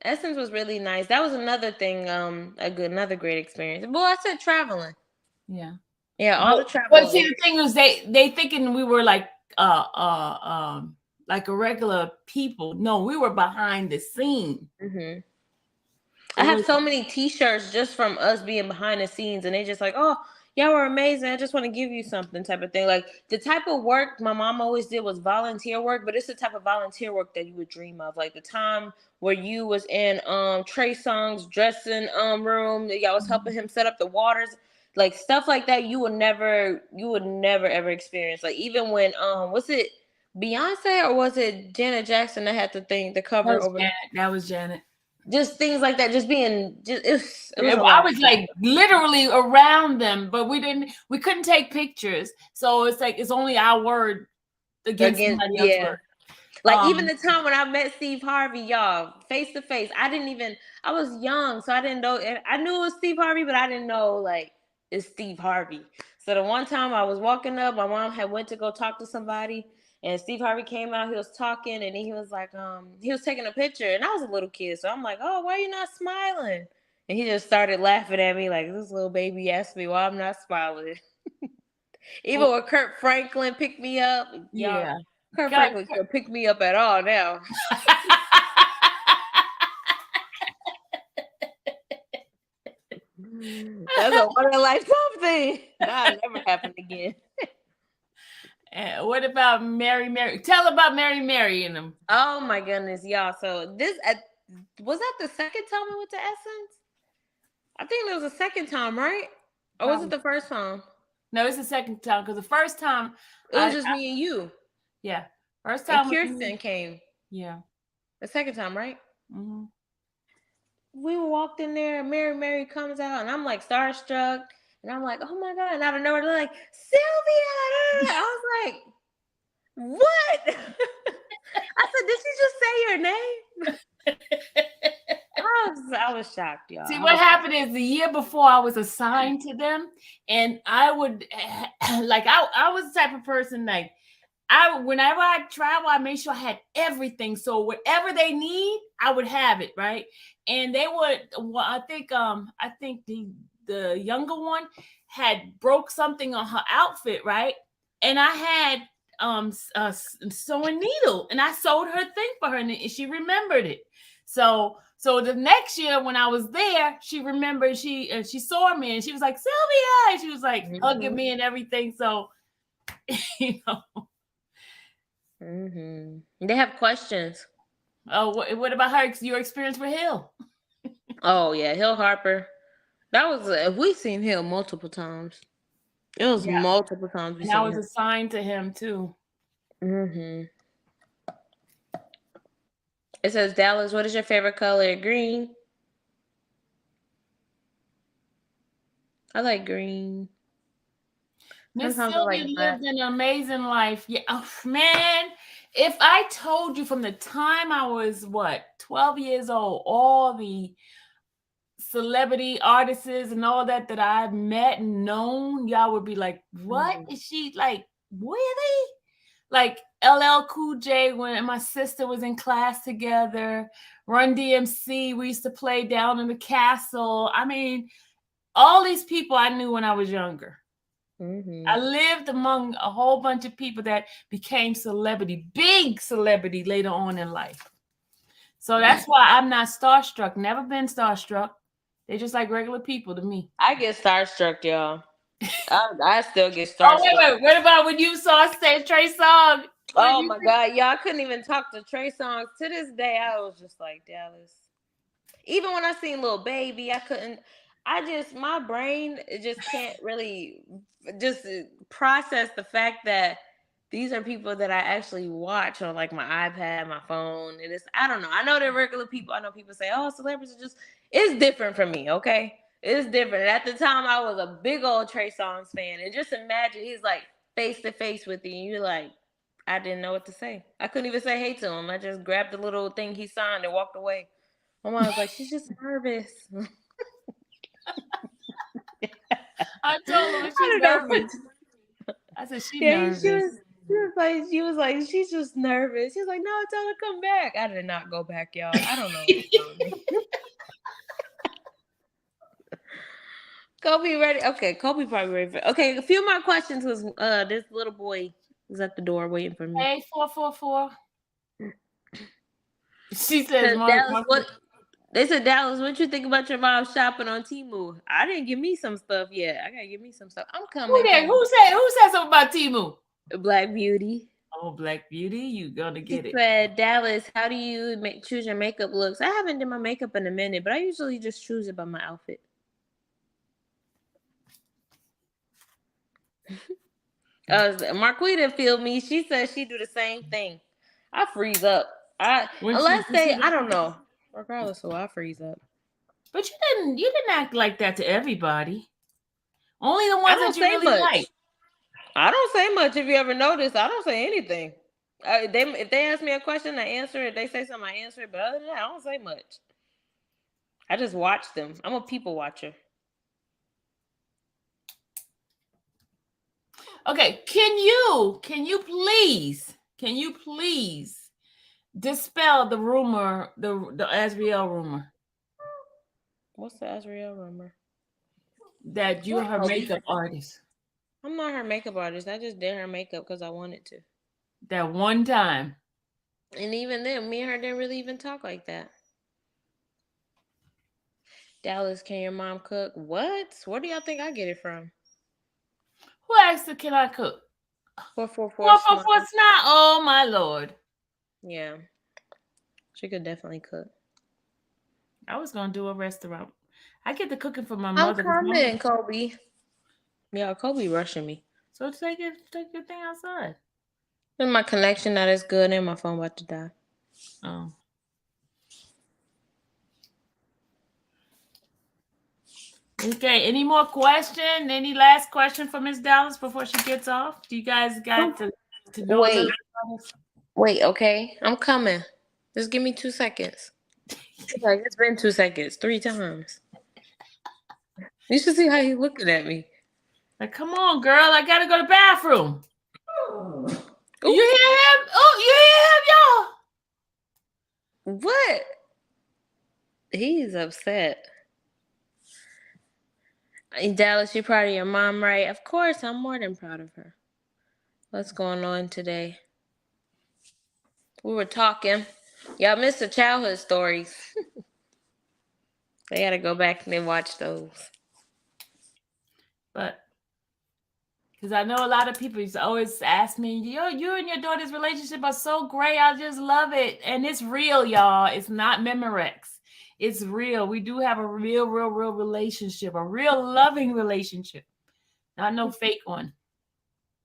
Speaker 2: Essence was really nice. That was another thing, another great experience. Well, I said traveling.
Speaker 1: Yeah.
Speaker 2: Yeah, all
Speaker 1: But,
Speaker 2: the
Speaker 1: but
Speaker 2: travel.
Speaker 1: see, the thing is, they thinking we were uh uh um like a regular people. No, we were behind the scene.
Speaker 2: Hmm. I
Speaker 1: It
Speaker 2: have
Speaker 1: was
Speaker 2: so many T-shirts just from us being behind the scenes, and they just like, oh, y'all were amazing. I just want to give you something, type of thing. Like the type of work my mom always did was volunteer work, but it's the type of volunteer work that you would dream of. Like the time where you was in Trey Songz's dressing room, that y'all was helping him set up the waters, like stuff like that. You would never ever experience. Like even when was it Beyonce or was it Janet Jackson that had the
Speaker 1: that
Speaker 2: cover
Speaker 1: was
Speaker 2: over?
Speaker 1: Janet. That was Janet.
Speaker 2: Just things like that, just being just it was
Speaker 1: Yeah,
Speaker 2: a
Speaker 1: I
Speaker 2: lot of
Speaker 1: was
Speaker 2: fun.
Speaker 1: like literally around them, but we couldn't take pictures. So it's like it's only our word against
Speaker 2: Again,
Speaker 1: somebody else's
Speaker 2: yeah.
Speaker 1: word.
Speaker 2: Like even
Speaker 1: Um,
Speaker 2: the time when I met Steve Harvey, y'all, face to face. I was young, so I didn't know. I knew it was Steve Harvey, but I didn't know like it's Steve Harvey. So the one time I was walking up, my mom had went to go talk to somebody, and Steve Harvey came out. He was talking, and then he was like, he was taking a picture, and I was a little kid, so I'm like, oh, why are you not smiling? And he just started laughing at me like this little baby asked me why I'm not smiling. Even
Speaker 1: oh,
Speaker 2: when Kurt Franklin picked me up, y'all.
Speaker 1: yeah.
Speaker 2: Kurt
Speaker 1: God.
Speaker 2: Franklin could pick me up at all now. That's a one in a lifetime thing. That'll never happen again.
Speaker 1: And what about Mary? Tell about Mary and them.
Speaker 2: Oh my goodness, y'all. So this was that the second time we went to Essence? I think it was the second time, right? Or was it the first time?
Speaker 1: No, it's the second time because the first time
Speaker 2: it was just me and you.
Speaker 1: Yeah, first
Speaker 2: And
Speaker 1: time
Speaker 2: Kirsten came.
Speaker 1: Yeah,
Speaker 2: the second time, right?
Speaker 1: Mm-hmm.
Speaker 2: We walked in there, and Mary comes out, and I'm like starstruck, and I'm like, oh my god! And out of nowhere, they're like, Sylvia! I was like, what? I said, did she just say your name? I was shocked, y'all.
Speaker 1: See, what happened is the year before I was assigned to them, and I would like I was the type of person like whenever I travel, I made sure I had everything. So whatever they need, I would have it, right? And they would. Well, I think the younger one had broke something on her outfit, right? And I had sewing needle, and I sewed her thing for her, and she remembered it. So the next year when I was there, she remembered she saw me, and she was like, Sylvia, and she was like hugging me and everything. So you know.
Speaker 2: They have questions.
Speaker 1: Oh, what about her? Your experience with Hill?
Speaker 2: Oh yeah, Hill Harper. That was we seen Hill multiple times. It was multiple times.
Speaker 1: And I was assigned to him too.
Speaker 2: It says, Dallas, what is your favorite color? Green. I like green.
Speaker 1: Miss Sylvia lived an amazing life. Yeah, oh, man. If I told you from the time I was 12 years old, all the celebrity artists and all that I've met and known, y'all would be like, what is she like? Really? Like LL Cool J, when my sister was in class together, Run DMC, we used to play down in the castle. I mean, all these people I knew when I was younger. I lived among a whole bunch of people that became big celebrity later on in life. So that's why I'm not starstruck. Never been starstruck. They're just like regular people to me.
Speaker 2: I get starstruck, y'all. I still get starstruck.
Speaker 1: Oh, wait. What about when you saw Trey Songz?
Speaker 2: Oh my God, y'all couldn't even talk to Trey Songz. To this day, I was just like, Dallas. Even when I seen Lil Baby, I couldn't. My brain just can't really just process the fact that these are people that I actually watch on like my iPad, my phone. And I don't know. I know they're regular people. I know people say, oh, celebrities are it's different for me, okay? It's different. At the time, I was a big old Trey Songz fan. And just imagine he's like face to face with you. And you're like, I didn't know what to say. I couldn't even say hey to him. I just grabbed the little thing he signed and walked away. My mom was like, she's just nervous.
Speaker 1: I told her she's nervous. I said she's nervous.
Speaker 2: She was like, she's just nervous. She's like, no, tell her to come back. I did not go back, y'all. I don't know. Kobe ready? Okay, Kobe probably ready. Okay, a few more questions because this little boy is at the door waiting for me.
Speaker 1: Hey, 444. She says,
Speaker 2: Dallas, they said, Dallas, what you think about your mom shopping on Temu? I didn't give me some stuff yet. I gotta give me some stuff. I'm coming.
Speaker 1: Who said something about Temu?
Speaker 2: Black Beauty.
Speaker 1: Oh, Black Beauty, you gonna get it.
Speaker 2: Said, Dallas, how do you choose your makeup looks? I haven't done my makeup in a minute, but I usually just choose it by my outfit. Marquita feel me. She says she do the same thing. I freeze up. I don't know. Regardless, so I freeze up.
Speaker 1: But you didn't act like that to everybody. Only the ones that you really like.
Speaker 2: I don't say much. If you ever notice, I don't say anything. If they ask me a question, I answer it. They say something, I answer it. But other than that, I don't say much. I just watch them. I'm a people watcher.
Speaker 1: Okay, can you please dispel the rumor, the Azriel rumor?
Speaker 2: What's the Azriel rumor?
Speaker 1: That you're her makeup artist.
Speaker 2: I'm not her makeup artist. I just did her makeup because I wanted to.
Speaker 1: That one time.
Speaker 2: And even then, me and her didn't really even talk like that. Dallas, can your mom cook? What? Where do y'all think I get it from?
Speaker 1: Who asked her, can I cook?
Speaker 2: 444 Smart.
Speaker 1: 444 Snot. Oh, my Lord.
Speaker 2: Yeah, she could definitely cook.
Speaker 1: I was going to do a restaurant. I get the cooking from my
Speaker 2: I'm
Speaker 1: mother.
Speaker 2: coming, Kobe. Yeah, Kobe rushing me.
Speaker 1: So take your thing outside.
Speaker 2: And my connection not as good, and my phone about to die.
Speaker 1: Oh. Okay, any more question? Any last question for Miss Dallas before she gets off? Do you guys got to know a little
Speaker 2: Wait,
Speaker 1: bit about us?
Speaker 2: wait, okay, I'm coming. Just give me 2 seconds. Like it's been 2 seconds, 3 times. You should see how he's looking at me.
Speaker 1: Like, come on, girl, I gotta go to the bathroom.
Speaker 2: Ooh.
Speaker 1: You hear him? Oh, you hear him, y'all?
Speaker 2: What? He's upset. In Dallas, you proud of your mom, right? Of course, I'm more than proud of her. What's going on today? We were talking. Y'all missed the childhood stories. They gotta go back and watch those.
Speaker 1: But because I know a lot of people used to always ask me, yo, you and your daughter's relationship are so great. I just love it. And it's real, y'all. It's not Memorex. It's real. We do have a real relationship, a real loving relationship. Not no fake one.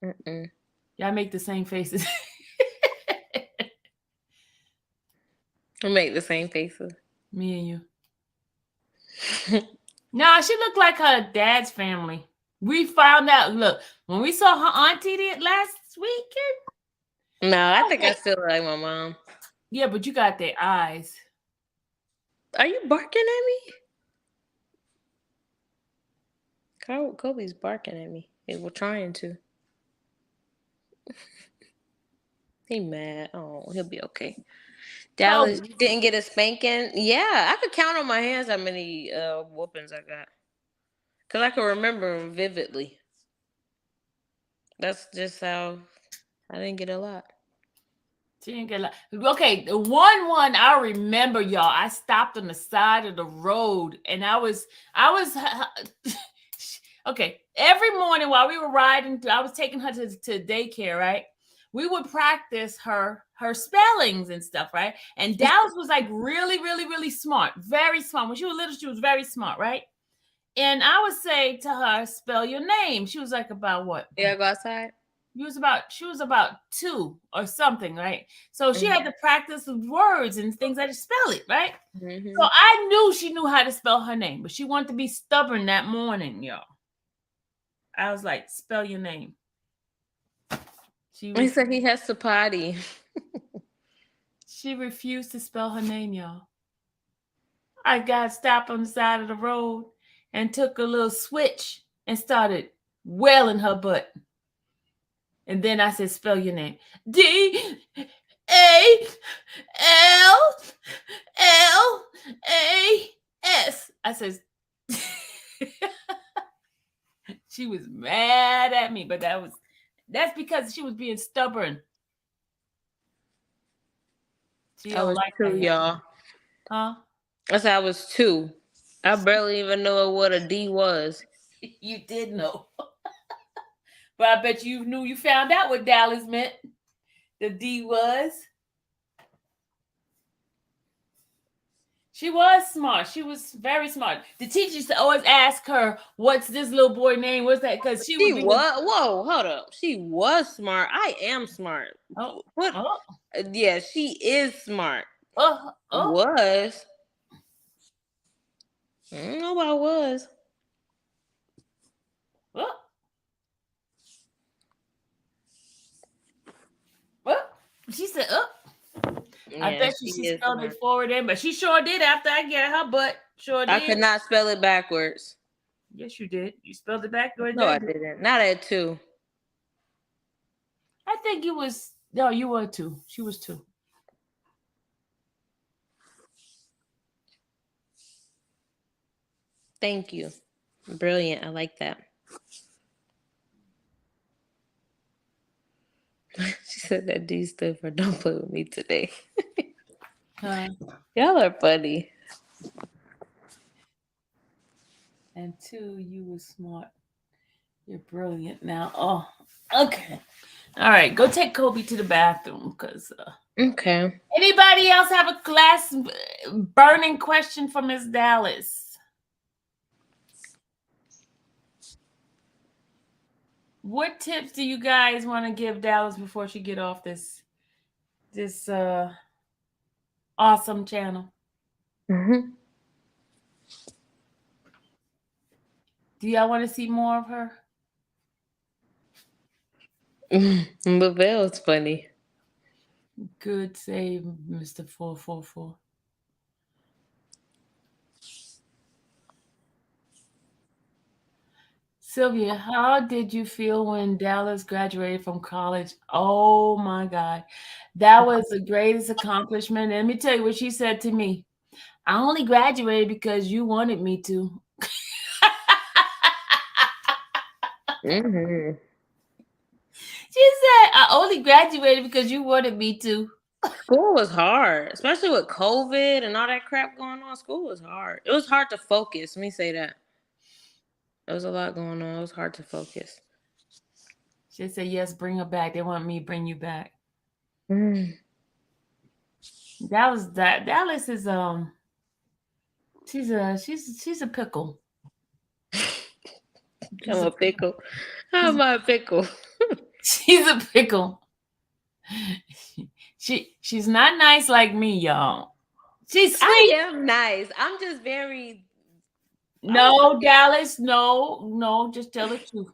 Speaker 2: Mm-mm.
Speaker 1: Y'all make the same faces.
Speaker 2: We make the same faces.
Speaker 1: Me and you. No, she looked like her dad's family. We found out, look, when we saw her auntie last weekend.
Speaker 2: No, I think I still like my mom.
Speaker 1: Yeah, but you got their eyes.
Speaker 2: Are you barking at me? Kobe's barking at me. Hey, we're trying to. He mad. Oh, he'll be okay. Dallas, you didn't get a spanking? Yeah, I could count on my hands how many whoopings I got. Because I can remember them vividly. That's just how I didn't get a lot.
Speaker 1: She didn't get a lot. Okay, the one I remember, y'all. I stopped on the side of the road, and I was okay. Every morning while we were riding, I was taking her to daycare, right? We would practice her spellings and stuff, right? And Dallas was like really smart, very smart. When she was little, she was very smart, right? And I would say to her, spell your name. She was like about what?
Speaker 2: You gotta go outside?
Speaker 1: She was about 2 or something, right? So she had to practice with words and things that spell it, right?
Speaker 2: Mm-hmm.
Speaker 1: So I knew she knew how to spell her name, but she wanted to be stubborn that morning, y'all. I was like, spell your name.
Speaker 2: He said he has to potty.
Speaker 1: She refused to spell her name, y'all. I got stopped on the side of the road and took a little switch and started wailing her butt. And then I said, spell your name. D-A-L-L-A-S. I said, she was mad at me, but that's because she was being stubborn.
Speaker 2: I was like 2, y'all.
Speaker 1: Huh?
Speaker 2: I said I was 2. I barely even know what a D was.
Speaker 1: You did know. But I bet you knew, you found out what Dallas meant. The D was. She was smart. She was very smart. The teacher used to always ask her, what's this little boy name? What's that? Because she would be.
Speaker 2: Whoa, hold up. She was smart. I am smart.
Speaker 1: Oh,
Speaker 2: what?
Speaker 1: Oh.
Speaker 2: Yeah, she is smart.
Speaker 1: Oh.
Speaker 2: Was. I don't know about was.
Speaker 1: Oh. She said, yeah, I bet she spelled it forward in, but she sure did after I get her butt. Sure did.
Speaker 2: I could not spell it backwards.
Speaker 1: Yes, you did. You spelled it backwards.
Speaker 2: No, I didn't. Not at 2.
Speaker 1: I think you was. No, you were 2. She was 2.
Speaker 2: Thank you. Brilliant. I like that. She said that D stood for don't play with me today.
Speaker 1: Huh?
Speaker 2: Y'all are funny.
Speaker 1: And two, you were smart. You're brilliant now. Oh, okay. All right, go take Kobe to the bathroom, cause
Speaker 2: Okay.
Speaker 1: anybody else have a class burning question for Miss Dallas? What tips do you guys want to give Dallas before she get off this awesome channel?
Speaker 2: Mm-hmm.
Speaker 1: Do y'all want to see more of her?
Speaker 2: Lavelle's funny.
Speaker 1: Good save, Mr. 444. Sylvia, how did you feel when Dallas graduated from college? Oh my God. That was the greatest accomplishment. And let me tell you what she said to me. I only graduated because you wanted me to.
Speaker 2: Mm-hmm.
Speaker 1: She said, I only graduated because you wanted me to.
Speaker 2: School was hard, especially with COVID and all that crap going on. School was hard. It was hard to focus. Let me say that. There was a lot going on. It was hard to focus.
Speaker 1: She said, yes, bring her back. They want me to bring you back.
Speaker 2: Mm.
Speaker 1: Dallas is she's a pickle.
Speaker 2: I'm
Speaker 1: She's a
Speaker 2: a pickle. How am I a pickle?
Speaker 1: she's a pickle. She's not nice like me, y'all. She's
Speaker 2: I
Speaker 1: sweet.
Speaker 2: am nice. I'm just very. I'm just
Speaker 1: No,
Speaker 2: okay.
Speaker 1: Dallas, no, just tell the truth.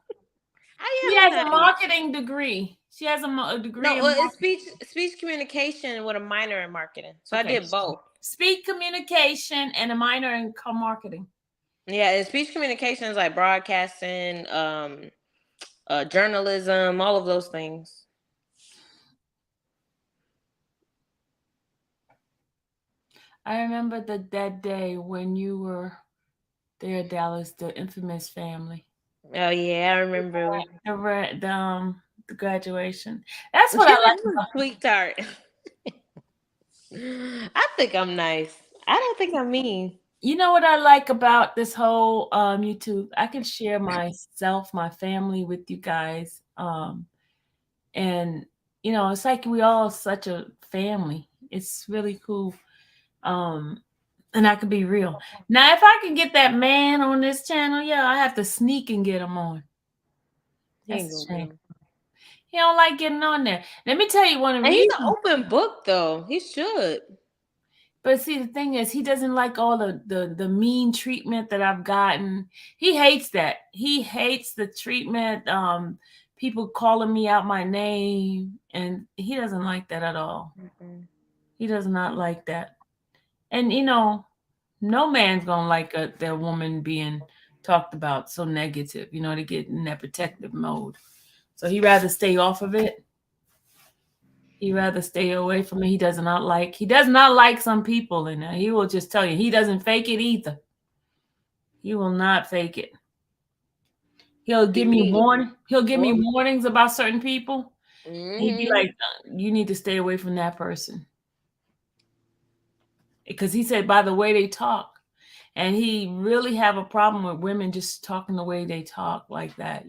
Speaker 1: She
Speaker 2: I
Speaker 1: has
Speaker 2: am
Speaker 1: a
Speaker 2: nice.
Speaker 1: marketing degree. She has a degree
Speaker 2: No,
Speaker 1: in
Speaker 2: well, it's
Speaker 1: marketing.
Speaker 2: speech communication with a minor in marketing. So I
Speaker 1: Okay.
Speaker 2: did both.
Speaker 1: Speak communication and a minor in marketing.
Speaker 2: Yeah, and speech communication is like broadcasting, journalism, all of those things.
Speaker 1: I remember that day when you were there, Dallas, the infamous family.
Speaker 2: Oh yeah, I remember.
Speaker 1: The graduation. That's
Speaker 2: She
Speaker 1: what I
Speaker 2: was
Speaker 1: like
Speaker 2: a
Speaker 1: about.
Speaker 2: sweetheart. I think I'm nice. I don't think I'm mean.
Speaker 1: You know what I like about this whole YouTube? I can share myself, my family with you guys. And it's like we all such a family. It's really cool. Um, and I can be real. Now, if I can get that man on this channel, yeah, I have to sneak and get him on.
Speaker 2: He
Speaker 1: That's
Speaker 2: ain't
Speaker 1: a
Speaker 2: gonna get
Speaker 1: shame.
Speaker 2: him.
Speaker 1: He don't like getting on there. Let me tell you one of the
Speaker 2: And he's an
Speaker 1: reasons.
Speaker 2: open book, though. He should.
Speaker 1: But see, the thing is, he doesn't like all the mean treatment that I've gotten. He hates that. He hates the treatment. People calling me out my name, and he doesn't like that at all.
Speaker 2: Mm-mm.
Speaker 1: He does not like that. And no man's gonna like their woman being talked about so negative. They get in that protective mode. So he rather stay off of it. He rather stay away from it. He does not like. He does not like some people in there. He will just tell you. He doesn't fake it either. He will not fake it. He'll
Speaker 2: See
Speaker 1: give me
Speaker 2: me.
Speaker 1: warning. He'll give me
Speaker 2: Well,
Speaker 1: warnings about certain people. He'd be
Speaker 2: mm-hmm.
Speaker 1: like, "You need to stay away from that person," because he said by the way they talk, and he really have a problem with women just talking the way they talk like that.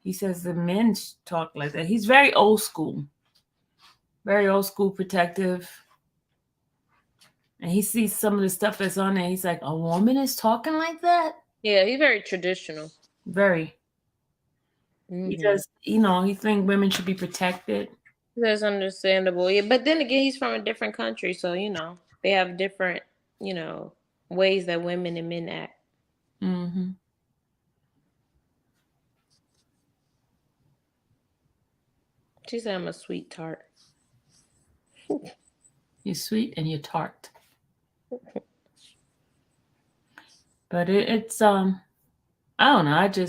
Speaker 1: He says the men talk like that. He's very old school, protective. And he sees some of the stuff that's on there. He's like, a woman is talking like that?
Speaker 2: Yeah, he's very traditional.
Speaker 1: Very. He
Speaker 2: Mm-hmm.
Speaker 1: does, he think women should be protected.
Speaker 2: That's understandable. Yeah, but then again, he's from a different country, so they have different, you know, ways that women and men act.
Speaker 1: Hmm.
Speaker 2: She said I'm a sweet tart.
Speaker 1: You're sweet and you're tart. But it's I don't know.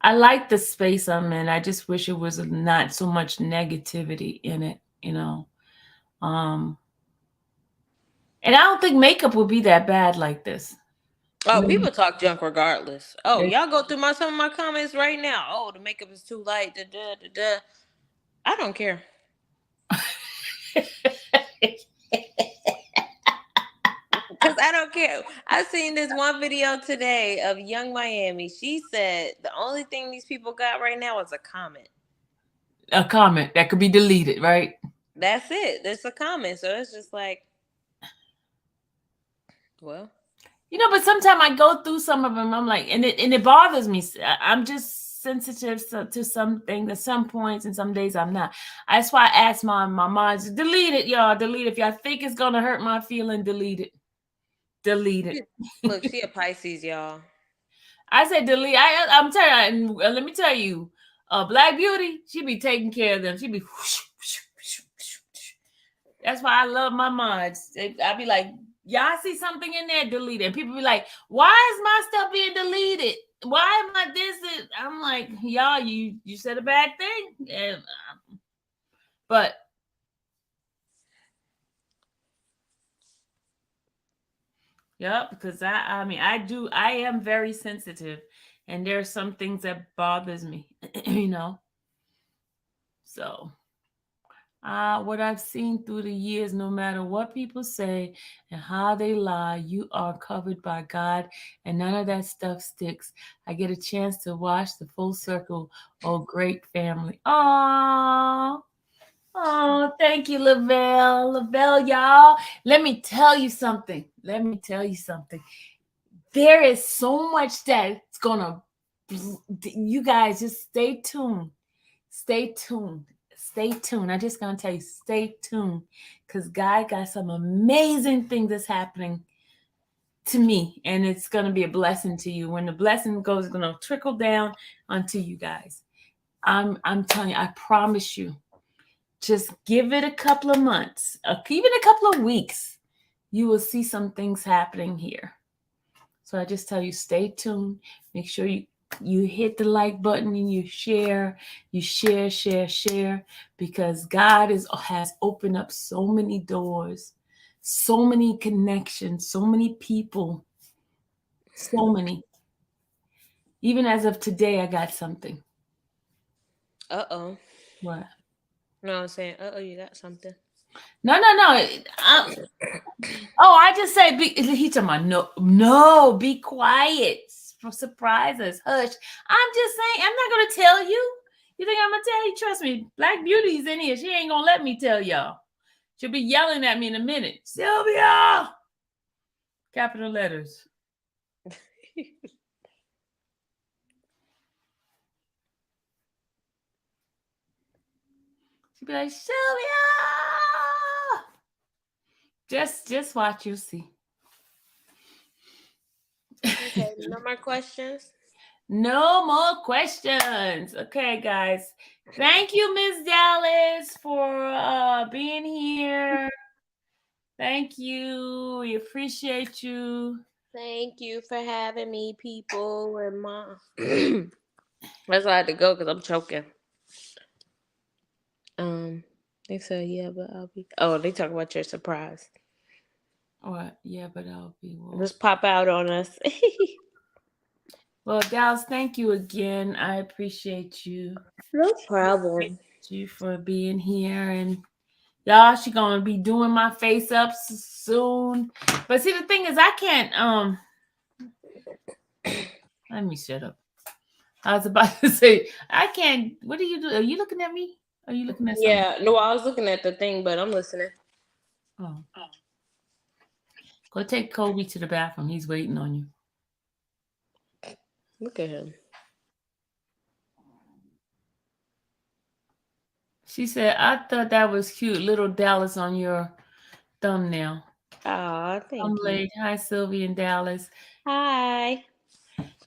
Speaker 1: I like the space I'm in. I just wish it was not so much negativity in it. Um, and I don't think makeup would be that bad like this.
Speaker 2: Oh,
Speaker 1: When
Speaker 2: people talk junk regardless. Oh,
Speaker 1: they-
Speaker 2: y'all go through some of my comments right now. Oh, the makeup is too light. Da, da, da, da. I don't care. Because I don't care. I seen this one video today of Young Miami. She said the only thing these people got right now is a comment.
Speaker 1: A comment that could be deleted, right?
Speaker 2: That's it. There's a comment. So it's just like, well.
Speaker 1: But sometimes I go through some of them. I'm like, and it bothers me. I'm just sensitive to some things at some points, and some days I'm not. That's why I ask my mom, delete it, y'all. Delete it. If y'all think it's gonna hurt my feeling, delete it. Delete it.
Speaker 2: Look, she a Pisces, y'all.
Speaker 1: I said delete. I'm telling you, and let me tell you, Black Beauty, she be taking care of them. She be. That's why I love my mods. I be like, y'all see something in there, delete it. And people be like, why is my stuff being deleted? Why am I this? I'm like, y'all, you said a bad thing. And, but yeah, because I am very sensitive, and there's some things that bothers me, So what I've seen through the years, no matter what people say and how they lie, you are covered by God, and none of that stuff sticks. I get a chance to watch the full circle. Oh, great family. Oh, thank you, Lavelle. Lavelle, y'all. Let me tell you something. There is so much that's gonna. You guys just stay tuned. Stay tuned. Stay tuned. I'm just gonna tell you, stay tuned, because God got some amazing things that's happening to me, and it's gonna be a blessing to you. When the blessing goes, it's gonna trickle down onto you guys. I'm telling you, I promise you. Just give it a couple of months, even a couple of weeks. You will see some things happening here. So I just tell you, stay tuned. Make sure you hit the like button and you share, because God has opened up so many doors, so many connections, so many people, so many. Even as of today, I got something.
Speaker 2: Uh-oh.
Speaker 1: What?
Speaker 2: No, I'm saying, uh-oh, you got something.
Speaker 1: No. I just say, he's talking about, no, be quiet. Surprise us. Hush. I'm just saying, I'm not going to tell you. You think I'm going to tell you? Trust me, Black Beauty's in here. She ain't going to let me tell y'all. She'll be yelling at me in a minute. Sylvia! Capital letters. She'll be like, Sylvia! Just watch, you'll see.
Speaker 2: Okay, no more questions?
Speaker 1: No more questions. Okay, guys. Thank you, Miss Dallas, for being here. Thank you. We appreciate you.
Speaker 2: Thank you for having me, people. And mom. That's why I had to go because I'm choking. They said, yeah, but I'll be. Oh, they talk about your surprise.
Speaker 1: What? Yeah, but I'll be.
Speaker 2: Just pop out on us.
Speaker 1: Well, Dallas, thank you again. I appreciate you.
Speaker 2: No problem.
Speaker 1: Thank you for being here, and y'all, she gonna be doing my face up soon. But see, the thing is, I can't. Let me shut up. I was about to say, I can't. What do you do? Are you looking at me? Are you looking at something?
Speaker 2: Yeah, no, I was looking at the thing, but I'm listening.
Speaker 1: Oh. Go take Kobe to the bathroom. He's waiting on you.
Speaker 2: Look at him.
Speaker 1: She said, I thought that was cute. Little Dallas on your thumbnail.
Speaker 2: Aw, thank you.
Speaker 1: Late. Hi, Sylvie and Dallas.
Speaker 2: Hi.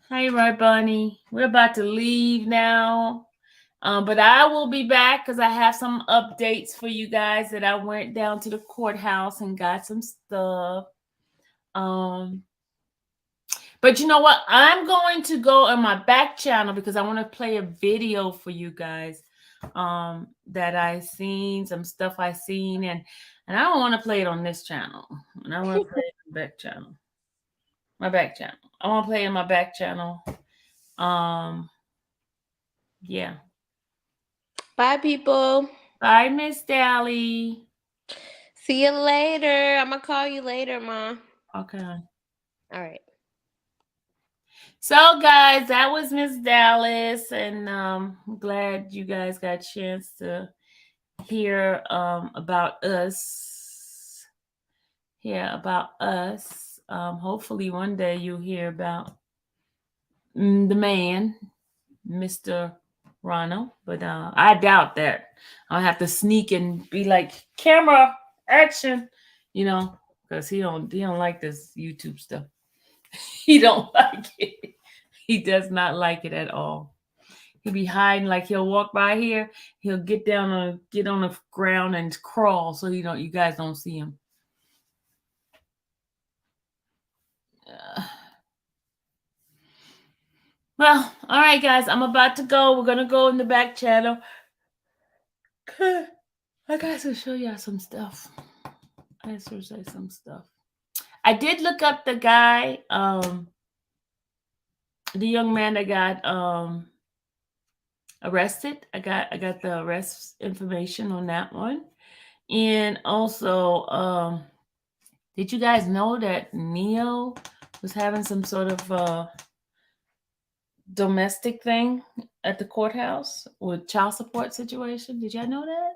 Speaker 1: Hey, right, Bunny. We're about to leave now. But I will be back because I have some updates for you guys that I went down to the courthouse and got some stuff. But you know what? I'm going to go on my back channel because I want to play a video for you guys that I seen, some stuff I seen, and I don't want to play it on this channel. And I want to play it on the back channel. My back channel. I want to play in my back channel. Yeah.
Speaker 2: Bye, people.
Speaker 1: Bye, Miss Dally.
Speaker 2: See you later. I'm gonna call you later, Ma.
Speaker 1: Okay.
Speaker 2: All right.
Speaker 1: So, guys, that was Miss Dallas, and I'm glad you guys got a chance to hear about us. Hear about us. Hopefully, one day you'll hear about the man, Mr. Ronald, but I doubt that. I'll have to sneak and be like, camera action, because he don't like this YouTube stuff. He don't like it. He does not like it at all. He'll be hiding, like he'll walk by here, he'll get on the ground and crawl so you guys don't see him. Well, all right, guys, I'm about to go. We're gonna go in the back channel. I got to show y'all some stuff. I got to say some stuff. I did look up the guy, the young man that got arrested. I got the arrest information on that one. And also, did you guys know that Neo was having some sort of domestic thing at the courthouse with child support situation? Did y'all know that?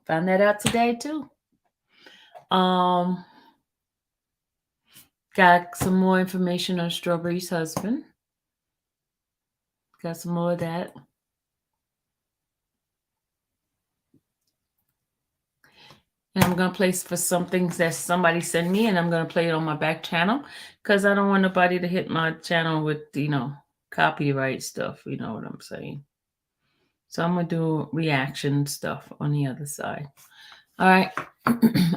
Speaker 1: Found that out today too. Got some more information on Strawberry's husband. Got some more of that. And I'm going to play for some things that somebody sent me, and I'm going to play it on my back channel because I don't want nobody to hit my channel with, copyright stuff. You know what I'm saying? So I'm going to do reaction stuff on the other side. All right.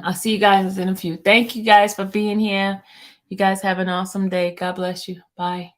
Speaker 1: I'll see you guys in a few. Thank you guys for being here. You guys have an awesome day. God bless you. Bye.